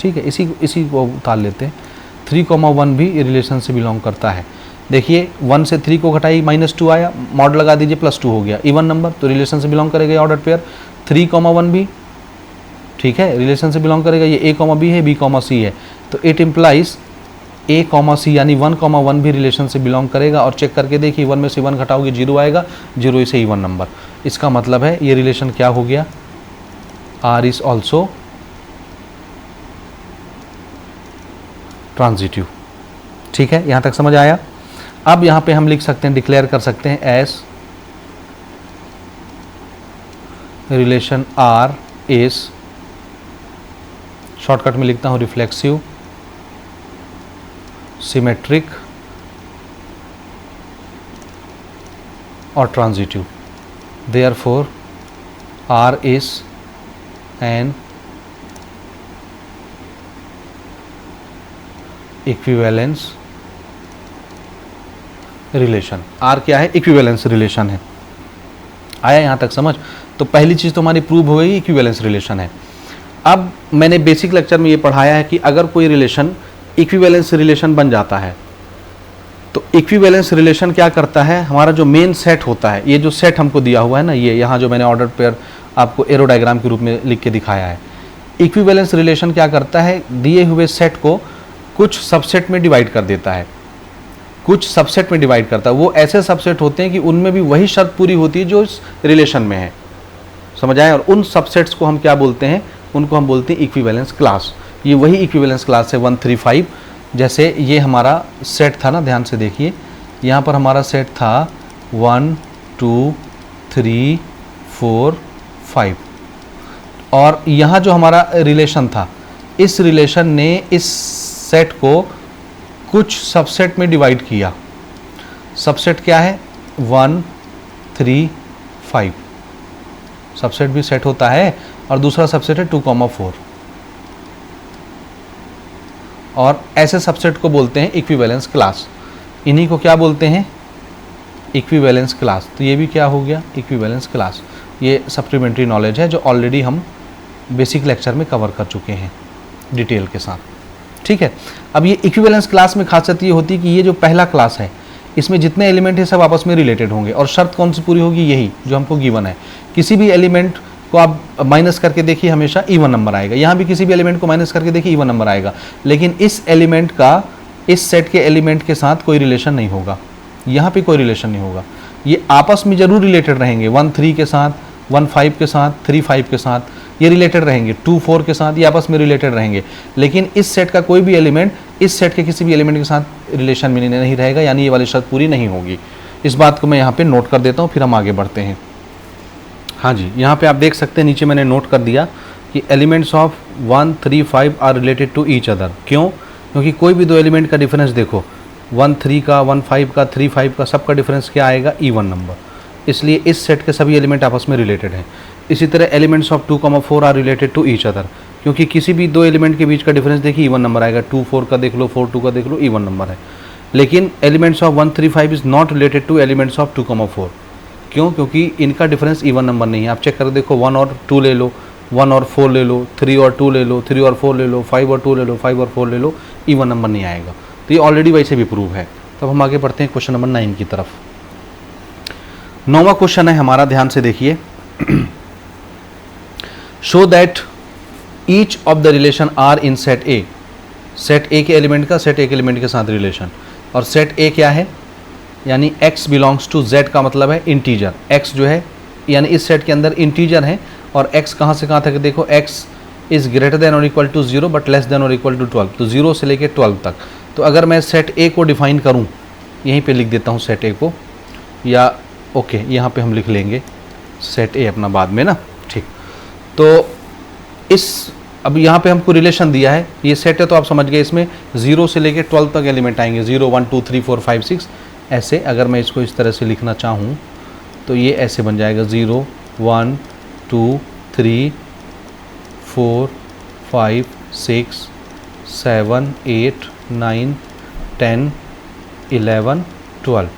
ठीक है, इसी को उतार लेते हैं। 3,1 भी रिलेशन से बिलोंग करता है। देखिए 1 से 3 को घटाई -2 आया, मॉड लगा दीजिए +2 हो गया, इवन नंबर, तो रिलेशन से बिलोंग करेगा ऑर्डर पेयर। 3,1 भी ठीक है, रिलेशन से बिलोंग करेगा। ये a, b है, b, c है, तो इट इम्प्लाइज a, c यानी 1,1 भी रिलेशन से बिलोंग करेगा। और चेक करके देखिए 1 में से 1 घटाओगे 0 आएगा, 0 इसे इवन नंबर। इसका मतलब है ये रिलेशन क्या हो गया, r इज ऑल्सो ट्रांजिटिव। ठीक है, यहाँ तक समझ आया। अब यहाँ पे हम लिख सकते हैं, डिक्लेयर कर सकते हैं as relation r is, shortcut में लिखता हूँ रिफ्लेक्सिव, सिमेट्रिक और transitive. Therefore r is an equivalence relation. r क्या है, इक्विवेलेंस रिलेशन है। आया यहाँ तक समझ? तो पहली चीज़ तो हमारी प्रूव हो गई, इक्विवेलेंस रिलेशन है। अब मैंने बेसिक लेक्चर में ये पढ़ाया है कि अगर कोई रिलेशन इक्विवेलेंस रिलेशन बन जाता है तो इक्विवेलेंस रिलेशन क्या करता है, हमारा जो मेन सेट होता है, ये जो सेट हमको दिया हुआ है ना, ये यहाँ जो मैंने ऑर्डर पेयर आपको एरो डायग्राम के रूप में लिख के दिखाया है, इक्विवेलेंस रिलेशन क्या करता है, दिए हुए सेट को कुछ सबसेट में डिवाइड कर देता है। कुछ सबसेट में डिवाइड करता है। वो ऐसे सबसेट होते हैं कि उनमें भी वही शर्त पूरी होती है जो इस रिलेशन में है, समझ आए। और उन सबसेट्स को हम क्या बोलते हैं, उनको हम बोलते हैं इक्विवेलेंस क्लास। ये वही इक्विवेलेंस क्लास है 1 3 5। जैसे ये हमारा सेट था ना, ध्यान से देखिए, यहाँ पर हमारा सेट था 1 2 3 4 5, और यहाँ जो हमारा रिलेशन था, इस रिलेशन ने इस सेट को कुछ सबसेट में डिवाइड किया। सबसेट क्या है, 1 3 5। सबसेट भी सेट होता है, और दूसरा सबसेट है 2 4। और ऐसे सबसेट को बोलते हैं इक्विवेलेंस क्लास। इन्हीं को क्या बोलते हैं, इक्विवेलेंस क्लास। तो ये भी क्या हो गया, इक्विवेलेंस क्लास। ये सप्लीमेंट्री नॉलेज है जो ऑलरेडी हम बेसिक लेक्चर में कवर कर चुके हैं डिटेल के साथ, ठीक है। अब ये इक्विवेलेंस क्लास में खासियत ये होती है कि ये जो पहला क्लास है, इसमें जितने एलिमेंट है सब आपस में रिलेटेड होंगे, और शर्त कौन सी पूरी होगी, यही जो हमको गिवन है। किसी भी एलिमेंट को आप माइनस करके देखिए, हमेशा इवन नंबर आएगा। यहाँ भी किसी भी एलिमेंट को माइनस करके देखिए, इवन नंबर आएगा। लेकिन इस एलिमेंट का इस सेट के एलिमेंट के साथ कोई रिलेशन नहीं होगा, यहाँ पे कोई रिलेशन नहीं होगा। ये आपस में जरूर रिलेटेड रहेंगे, 1 3 के साथ, 1 5 के साथ, 3 5 के साथ, ये रिलेटेड रहेंगे। 2 4 के साथ ये आपस में रिलेटेड रहेंगे। लेकिन इस सेट का कोई भी एलिमेंट इस सेट के किसी भी एलिमेंट के साथ रिलेशन में नहीं रहेगा, यानी ये वाली शर्त पूरी नहीं होगी। इस बात को मैं यहाँ पे नोट कर देता हूँ, फिर हम आगे बढ़ते हैं। हाँ जी, यहाँ पे आप देख सकते हैं, नीचे मैंने नोट कर दिया कि elements of 1 3 5 are related to each other. क्यों? क्योंकि कोई भी दो एलिमेंट का डिफरेंस देखो, 1 3 का, 1 5 का, 3 5 का, सबका डिफरेंस क्या आएगा, इवन नंबर। इसलिए इस सेट के सभी एलिमेंट आपस में रिलेटेड हैं। इसी तरह elements of 2 4 are related to each other, क्योंकि किसी भी दो एलिमेंट के बीच का डिफरेंस देखिए इवन नंबर आएगा। 2 4 का देख लो, 4 2 का देख लो, इवन नंबर है। लेकिन elements of 1 3 5 is not related two elements of 2 4। क्यों? क्योंकि इनका डिफरेंस इवन नंबर नहीं है। आप चेक कर देखो, 1 और 2 ले लो, 1 और 4 ले लो, 3 और 2 ले लो, 3 और 4 ले लो, 5 और 2 ले लो, 5 और 4 ले लो, इवन नंबर नहीं आएगा। तो ये ऑलरेडी वैसे भी प्रूव है। तब हम आगे बढ़ते हैं क्वेश्चन नंबर 9 की तरफ। 9वां क्वेश्चन है हमारा, ध्यान से देखिए। Show that each of the relation are in set A. Set A के एलिमेंट का सेट ए के एलिमेंट के साथ रिलेशन। और सेट ए क्या है, यानी x बिलोंग्स टू z का मतलब है इंटीजर। x जो है यानी इस सेट के अंदर इंटीजर है, और x कहाँ से कहाँ तक देखो, x इज़ ग्रेटर देन और equal to 0 but less than और इक्वल टू 12। तो 0 से लेके 12 तक। तो अगर मैं सेट ए को डिफाइन करूँ, यहीं पे लिख देता हूँ सेट ए को, या ओके यहाँ पे हम लिख लेंगे सेट ए अपना बाद में ना, ठीक। तो इस अब यहाँ पे हमको रिलेशन दिया है, ये सेट है तो आप समझ गए, इसमें 0 से लेके 12 तक एलिमेंट आएंगे, 0 1 2 3 4 5 6 ऐसे। अगर मैं इसको इस तरह से लिखना चाहूँ तो ये ऐसे बन जाएगा, 0 1 2 3 4 5 6 7 8 9 10 11 12।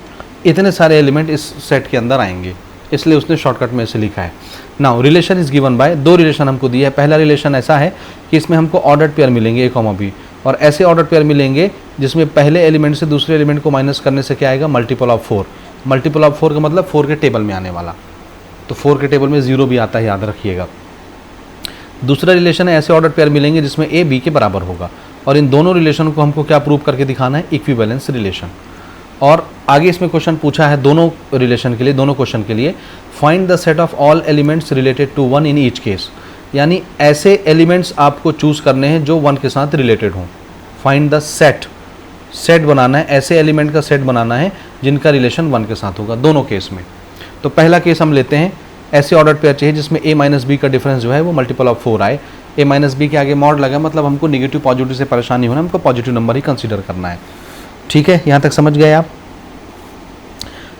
इतने सारे एलिमेंट इस सेट के अंदर आएंगे, इसलिए उसने शॉर्टकट में इसे लिखा है। Now relation is given by, दो रिलेशन हमको दिया है। पहला रिलेशन ऐसा है कि इसमें हमको ऑर्डर्ड पेयर मिलेंगे a, b, और ऐसे ऑर्डर पेयर मिलेंगे जिसमें पहले एलिमेंट से दूसरे एलिमेंट को माइनस करने से क्या आएगा, मल्टीपल ऑफ 4। मल्टीपल ऑफ 4 का मतलब 4 के टेबल में आने वाला, तो 4 के टेबल में 0 भी आता है, याद रखिएगा। दूसरा रिलेशन है ऐसे ऑर्डर पेयर मिलेंगे जिसमें a b के बराबर होगा, और इन दोनों रिलेशन को हमको क्या प्रूव करके दिखाना है, इक्विवेलेंस रिलेशन। और आगे इसमें क्वेश्चन पूछा है दोनों रिलेशन के लिए, दोनों क्वेश्चन के लिए, find the set of all elements related to 1 in each case. यानी ऐसे एलिमेंट्स आपको चूज करने हैं जो 1 के साथ रिलेटेड हों। फाइंड द सेट, सेट बनाना है, ऐसे एलिमेंट का सेट बनाना है जिनका रिलेशन 1 के साथ होगा, दोनों केस में। तो पहला केस हम लेते हैं, ऐसे ऑर्डर पेयर चाहिए जिसमें a माइनस बी का डिफरेंस जो है वो मल्टीपल ऑफ 4 आए। a माइनस बी के आगे मॉड लगा, मतलब हमको निगेटिव पॉजिटिव से परेशानी होना, हमको पॉजिटिव नंबर ही कंसीडर करना है। ठीक है, यहाँ तक समझ गए आप?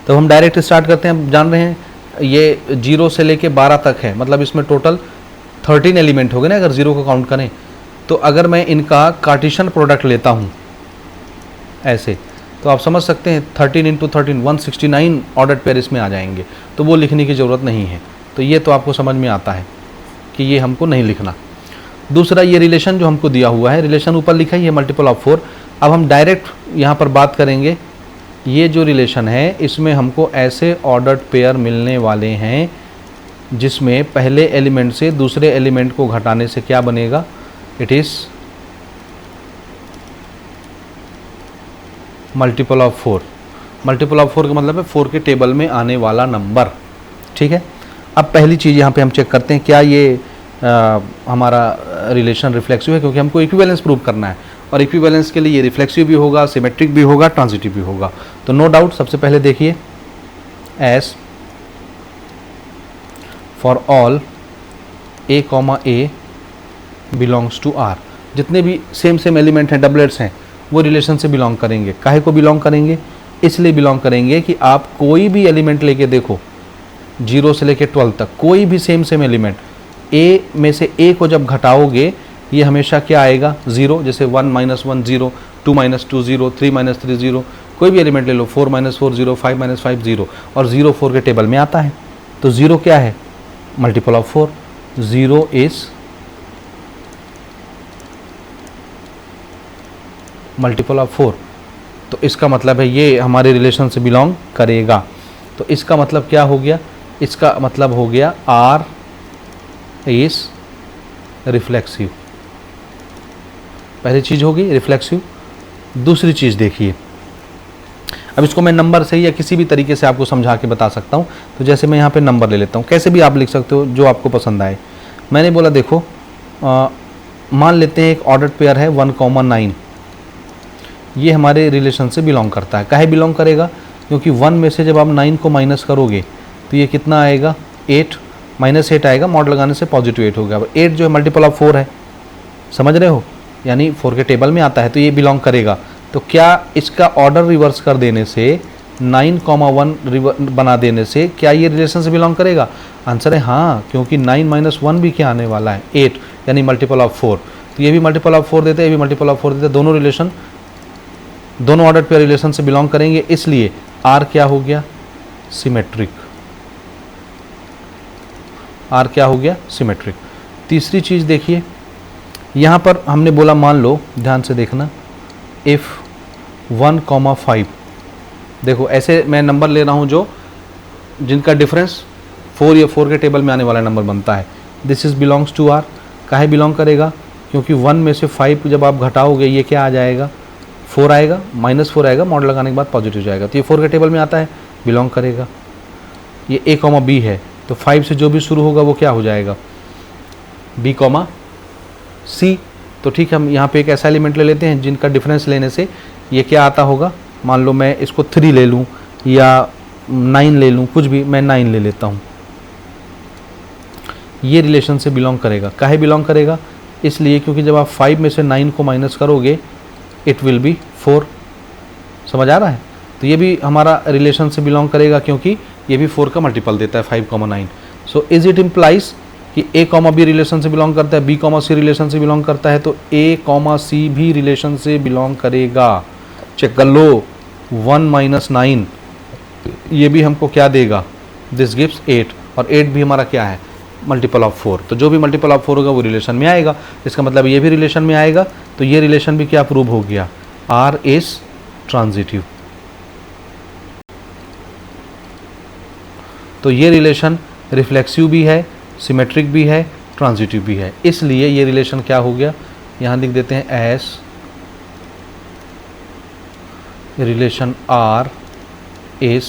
तो हम डायरेक्ट स्टार्ट करते हैं। हम जान रहे हैं ये 0 से लेके 12 तक है, मतलब इसमें टोटल 13 एलिमेंट हो गए ना, अगर 0 को काउंट करें तो। अगर मैं इनका कार्टेशियन प्रोडक्ट लेता हूँ ऐसे, तो आप समझ सकते हैं 13 × 13 169 ऑर्डर्ड पेयर इसमें आ जाएंगे, तो वो लिखने की ज़रूरत नहीं है। तो ये तो आपको समझ में आता है कि ये हमको नहीं लिखना। दूसरा, ये रिलेशन जो हमको दिया हुआ है, रिलेशन ऊपर लिखा है ये मल्टीपल ऑफ 4। अब हम डायरेक्ट यहाँ पर बात करेंगे, ये जो रिलेशन है इसमें हमको ऐसे ऑर्डर्ड पेयर मिलने वाले हैं जिसमें पहले एलिमेंट से दूसरे एलिमेंट को घटाने से क्या बनेगा, it is multiple of 4। Multiple of 4 का मतलब है 4 के टेबल में आने वाला नंबर। ठीक है, अब पहली चीज़ यहाँ पे हम चेक करते हैं क्या ये हमारा रिलेशन रिफ्लेक्सिव है, क्योंकि हमको इक्विवेलेंस प्रूव करना है और इक्विवेलेंस के लिए ये रिफ्लेक्सिव भी होगा, सिमेट्रिक भी होगा, ट्रांजिटिव भी होगा। तो नो डाउट सबसे पहले देखिए, as for all a comma a belongs to R, जितने भी सेम सेम एलिमेंट हैं, डबलेट्स हैं, वो रिलेशन से बिलोंग करेंगे। काहे को बिलोंग करेंगे? इसलिए बिलोंग करेंगे कि आप कोई भी एलिमेंट लेके देखो 0 से लेके 12 तक, कोई भी सेम सेम एलिमेंट ए में से ए को जब घटाओगे ये हमेशा क्या आएगा? 0। जैसे 1 - 1 0, 2 - 2 0, 3 - 3 0, कोई भी एलिमेंट ले लो, 4 - 4 0, 5 - 5 0, और 0 4 के टेबल में आता है। तो 0 क्या है? Multiple of 4। 0 is multiple of 4। तो इसका मतलब है ये हमारे रिलेशन से बिलोंग करेगा। तो इसका मतलब क्या हो गया? इसका मतलब हो गया आर इज रिफ्लेक्सिव। पहली चीज़ होगी रिफ्लेक्सिव। दूसरी चीज़ देखिए, अब इसको मैं नंबर से या किसी भी तरीके से आपको समझा के बता सकता हूँ। तो जैसे मैं यहाँ पे नंबर ले लेता हूँ, कैसे भी आप लिख सकते हो जो आपको पसंद आए। मैंने बोला देखो, मान लेते हैं एक ऑर्डर्ड पेयर है 1,9, ये हमारे रिलेशन से बिलोंग करता है। काहे बिलोंग करेगा? क्योंकि 1 में से जब आप 9 को माइनस करोगे तो ये कितना आएगा? 8 -8 आएगा, मॉड लगाने से पॉजिटिव 8 हो गया। अब 8 जो है मल्टीपल ऑफ 4 है, समझ रहे हो, यानी 4 के टेबल में आता है, तो ये बिलोंग करेगा। तो क्या इसका ऑर्डर रिवर्स कर देने से 9,1 बना देने से क्या ये रिलेशन से बिलोंग करेगा? आंसर है हाँ, क्योंकि 9 - 1 भी क्या आने वाला है? 8, यानी मल्टीपल ऑफ 4। तो ये भी मल्टीपल ऑफ 4 देते हैं, ये भी मल्टीपल ऑफ 4 देते हैं। दोनों रिलेशन, दोनों ऑर्डर पेयर रिलेशन से बिलोंग करेंगे, इसलिए आर क्या हो गया? सिमेट्रिक। आर क्या हो गया? सिमेट्रिक। तीसरी चीज़ देखिए, यहाँ पर हमने बोला, मान लो ध्यान से देखना, इफ़ 1,5, देखो ऐसे मैं नंबर ले रहा हूँ जो जिनका डिफरेंस 4 या 4 के टेबल में आने वाला नंबर बनता है। This is belongs to R. काहे बिलोंग करेगा? क्योंकि 1 में से 5 जब आप घटाओगे ये क्या आ जाएगा? 4 आएगा, -4 आएगा, मॉड लगाने के बाद पॉजिटिव जाएगा। तो ये 4 के टेबल में आता है, बिलोंग करेगा। ये ए कॉमा बी है, तो 5 से जो भी शुरू होगा वो क्या हो जाएगा? बी कॉमा सी। तो ठीक है, हम यहाँ पे एक ऐसा एलिमेंट ले लेते हैं जिनका डिफरेंस लेने से ये क्या आता होगा। मान लो मैं इसको 3 ले लूँ या 9 ले लूँ, कुछ भी, मैं 9 ले लेता हूँ। ये रिलेशन से बिलोंग करेगा। काहे बिलोंग करेगा? इसलिए क्योंकि जब आप 5 में से 9 को माइनस करोगे इट विल बी 4। समझ आ रहा है? तो ये भी हमारा रिलेशन से बिलोंग करेगा, क्योंकि ये भी 4 का मल्टीपल देता है, 5,9। सो इज इट इम्प्लाइज कि ए कॉमा बी रिलेशन से बिलोंग करता है, बी कॉमा सी रिलेशन से बिलोंग करता है, तो ए कॉमा सी भी रिलेशन से बिलोंग करेगा। चेक कर लो, 1 - 9 ये भी हमको क्या देगा? दिस गिव्स 8, और 8 भी हमारा क्या है? Multiple of 4। तो जो भी मल्टीपल ऑफ 4 होगा वो रिलेशन में आएगा। इसका मतलब ये भी रिलेशन में आएगा। तो ये रिलेशन भी क्या प्रूव हो गया? R is transitive. तो ये रिलेशन रिफ्लेक्सिव भी है, सिमेट्रिक भी है, ट्रांजिटिव भी है, इसलिए ये रिलेशन क्या हो गया? यहाँ लिख देते हैं as relation R is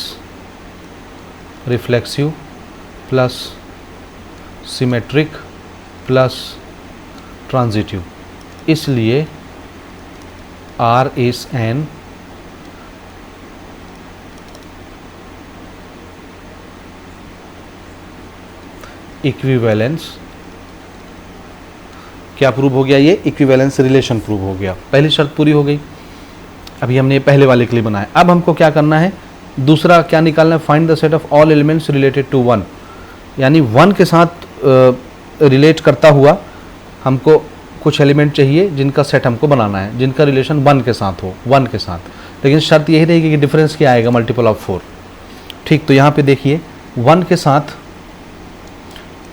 reflexive plus symmetric plus transitive, इसलिए आर इज एन इक्विवेलेंस। क्या प्रूव हो गया? ये इक्विवेलेंस रिलेशन प्रूव हो गया। पहली शर्त पूरी हो गई। अभी हमने ये पहले वाले के लिए बनाया। अब हमको क्या करना है? दूसरा क्या निकालना है? Find the set of all elements related to 1, यानी 1 के साथ रिलेट करता हुआ हमको कुछ एलिमेंट चाहिए जिनका सेट हमको बनाना है, जिनका रिलेशन 1 के साथ हो, 1 के साथ। लेकिन शर्त यही रहेगी कि डिफरेंस क्या आएगा? Multiple of 4। ठीक, तो यहाँ पे देखिए 1 के साथ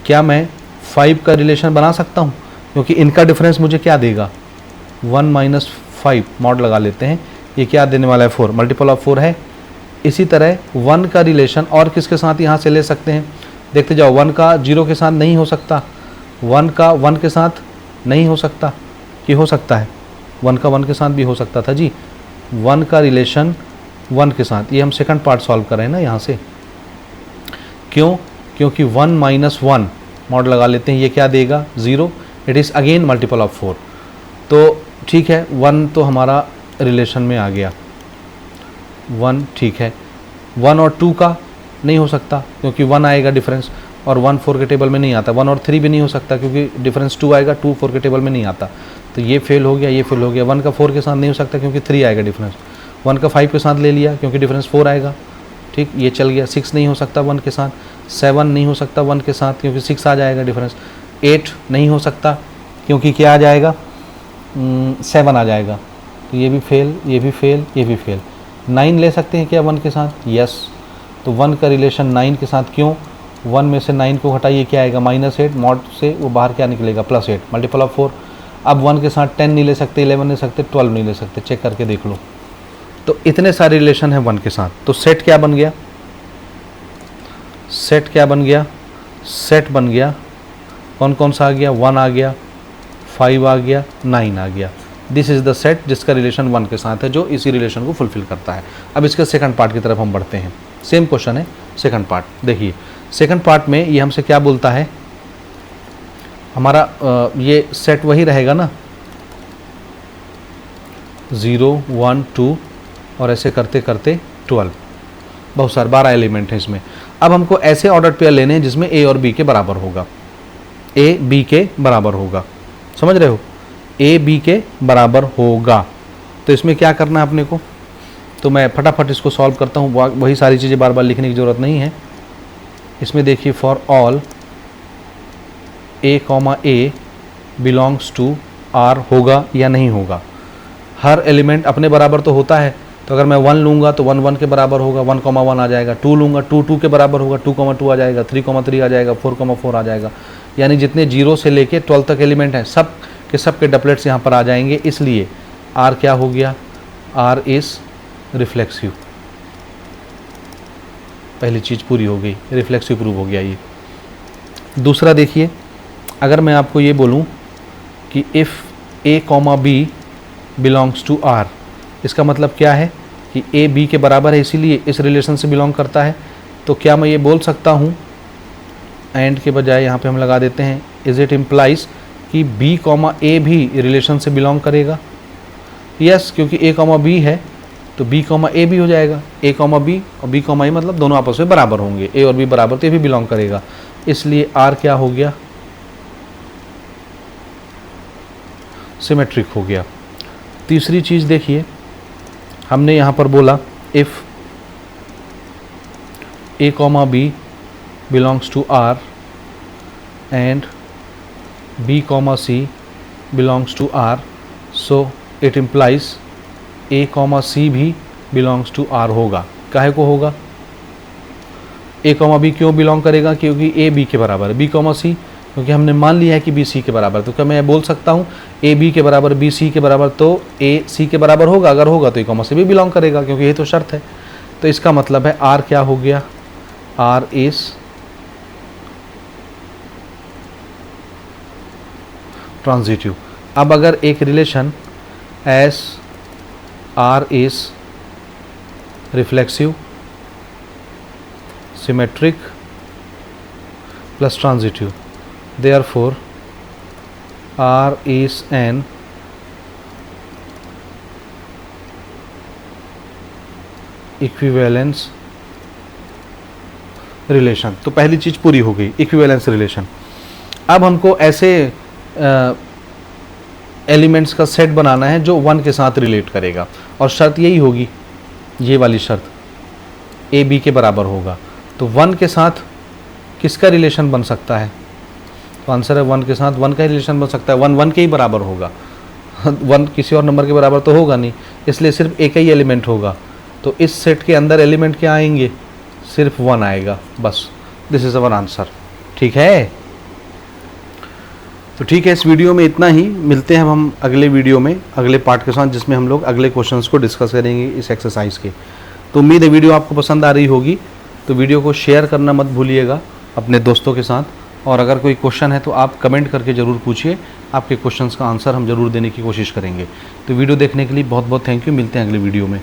क्या मैं 5 का रिलेशन बना सकता हूँ? क्योंकि इनका डिफरेंस मुझे क्या देगा? 1 - 5, मॉड लगा लेते हैं, ये क्या देने वाला है? 4, मल्टीपल ऑफ 4 है। इसी तरह 1 का रिलेशन और किसके साथ यहाँ से ले सकते हैं? देखते जाओ, 1 का 0 के साथ नहीं हो सकता, 1 का 1 के साथ नहीं हो सकता, कि हो सकता है? 1 का 1 के साथ भी हो सकता था जी। 1 का रिलेशन 1 के साथ, ये हम सेकंड पार्ट सॉल्व कर रहे हैं ना यहाँ से। क्यों? क्योंकि 1 माइनस 1 मॉड लगा लेते हैं, ये क्या देगा 0, it is again multiple of 4। तो ठीक है 1 तो हमारा रिलेशन में आ गया, 1 ठीक है। 1 और 2 का नहीं हो सकता क्योंकि 1 आएगा डिफरेंस, और 1 4 के टेबल में नहीं आता। 1 और 3 भी नहीं हो सकता क्योंकि डिफरेंस 2 आएगा, 2 4 के टेबल में नहीं आता, तो ये फेल हो गया, ये फेल हो गया। 1 का 4 के साथ नहीं हो सकता क्योंकि 3 आएगा डिफरेंस। 1 का 5 के साथ ले लिया क्योंकि डिफरेंस 4 आएगा, ठीक, ये चल गया। 6 नहीं हो सकता 1 के साथ, 7 नहीं हो सकता 1 के साथ क्योंकि 6 आ जाएगा डिफरेंस। 8 नहीं हो सकता क्योंकि क्या आ जाएगा 7 आ जाएगा, तो ये भी फेल, ये भी फेल, ये भी फेल। 9 ले सकते हैं क्या 1 के साथ? यस। तो 1 का रिलेशन 9 के साथ, क्यों? 1 में से 9 को हटाइए, क्या आएगा -8, मॉड से वो बाहर क्या निकलेगा +8, मल्टीपल ऑफ 4। अब 1 के साथ 10 नहीं ले सकते, 11 नहीं ले सकते, 12 नहीं ले सकते, चेक करके देख लो। तो इतने सारे रिलेशन हैं 1 के साथ। तो सेट क्या बन गया? सेट क्या बन गया? सेट बन गया कौन कौन सा आ गया? 1 आ गया, 5 आ गया, 9 आ गया। दिस इज़ द सेट जिसका रिलेशन 1 के साथ है, जो इसी रिलेशन को फुलफिल करता है। अब इसके सेकंड पार्ट की तरफ हम बढ़ते हैं। सेम क्वेश्चन है, सेकंड पार्ट देखिए। सेकंड पार्ट में ये हमसे क्या बोलता है, हमारा ये सेट वही रहेगा ना, 0 1 2 और ऐसे करते करते 12, बहुत सारे 12 एलिमेंट हैं इसमें। अब हमको ऐसे ऑर्डर पेयर लेने हैं जिसमें ए और बी के बराबर होगा, ए बी के बराबर होगा, समझ रहे हो, ए बी के बराबर होगा। तो इसमें क्या करना है अपने को, तो मैं फटाफट इसको सॉल्व करता हूँ, वही सारी चीज़ें बार बार लिखने की ज़रूरत नहीं है। इसमें देखिए for all a belongs to R होगा या नहीं होगा। हर एलिमेंट अपने बराबर तो होता है, तो अगर मैं 1 लूँगा तो 1 1 के बराबर होगा, 1 1 आ जाएगा। 2 लूँगा 2 2 के बराबर होगा, 2 2 आ जाएगा, 3 3 आ जाएगा, 4 4 आ जाएगा। यानी जितने 0 से लेके 12 तक एलिमेंट हैं सब के डबलेट्स यहाँ पर आ जाएंगे। इसलिए आर क्या हो गया, आर इज़ रिफ्लेक्सिव। पहली चीज़ पूरी हो गई, रिफ्लेक्सिव प्रूव हो गया ये। दूसरा देखिए, अगर मैं आपको ये बोलूँ कि if A B belongs to R, इसका मतलब क्या है कि ए बी के बराबर है, इसीलिए इस रिलेशन से बिलोंग करता है। तो क्या मैं ये बोल सकता हूँ, एंड के बजाय यहाँ पे हम लगा देते हैं इज़ इट इम्प्लाइज कि बी ए भी रिलेशन से बिलोंग करेगा? यस, क्योंकि ए बी है तो बी ए भी हो जाएगा। ए बी और बी ए मतलब दोनों आपस में बराबर होंगे, ए और बी बराबर, तो ये भी बिलोंग करेगा। इसलिए आर क्या हो गया, सिमेट्रिक हो गया। तीसरी चीज़ देखिए, हमने यहाँ पर बोला if A B belongs to R and B C belongs to R, so it implies A C भी बिलोंग्स टू आर होगा। काहे को होगा, ए बी क्यों बिलोंग करेगा, क्योंकि ए बी के बराबर है, बी सी क्योंकि हमने मान लिया है कि बी सी के बराबर। तो क्या मैं बोल सकता हूँ ए बी के बराबर बी सी के बराबर, तो ए सी के बराबर होगा? अगर होगा तो ए से भी बिलोंग करेगा, क्योंकि ये तो शर्त है। तो इसका मतलब है आर क्या हो गया, आर इज ट्रांजिटिव। अब अगर एक relation S R is reflexive, symmetric plus transitive, therefore R is an equivalence relation. तो पहली चीज पूरी हो गई, इक्विवेलेंस रिलेशन। अब हमको ऐसे एलिमेंट्स का सेट बनाना है जो 1 के साथ रिलेट करेगा, और शर्त यही होगी, ये वाली शर्त, ए बी के बराबर होगा। तो 1 के साथ किसका रिलेशन बन सकता है, तो आंसर है 1 के साथ 1 का रिलेशन बन सकता है। 1 1 के ही बराबर होगा, 1 किसी और नंबर के बराबर तो होगा नहीं, इसलिए सिर्फ एक ही एलिमेंट होगा। तो इस सेट के अंदर एलिमेंट क्या आएंगे, सिर्फ 1 आएगा, बस। दिस इज़ अवर आंसर, ठीक है। तो ठीक है, इस वीडियो में इतना ही। मिलते हैं हम अगले वीडियो में, अगले पार्ट के साथ, जिसमें हम लोग अगले क्वेश्चंस को डिस्कस करेंगे इस एक्सरसाइज के। तो उम्मीद है वीडियो आपको पसंद आ रही होगी। तो वीडियो को शेयर करना मत भूलिएगा अपने दोस्तों के साथ, और अगर कोई क्वेश्चन है तो आप कमेंट करके ज़रूर पूछिए, आपके क्वेश्चंस का आंसर हम ज़रूर देने की कोशिश करेंगे। तो वीडियो देखने के लिए बहुत बहुत थैंक यू, मिलते हैं अगले वीडियो में।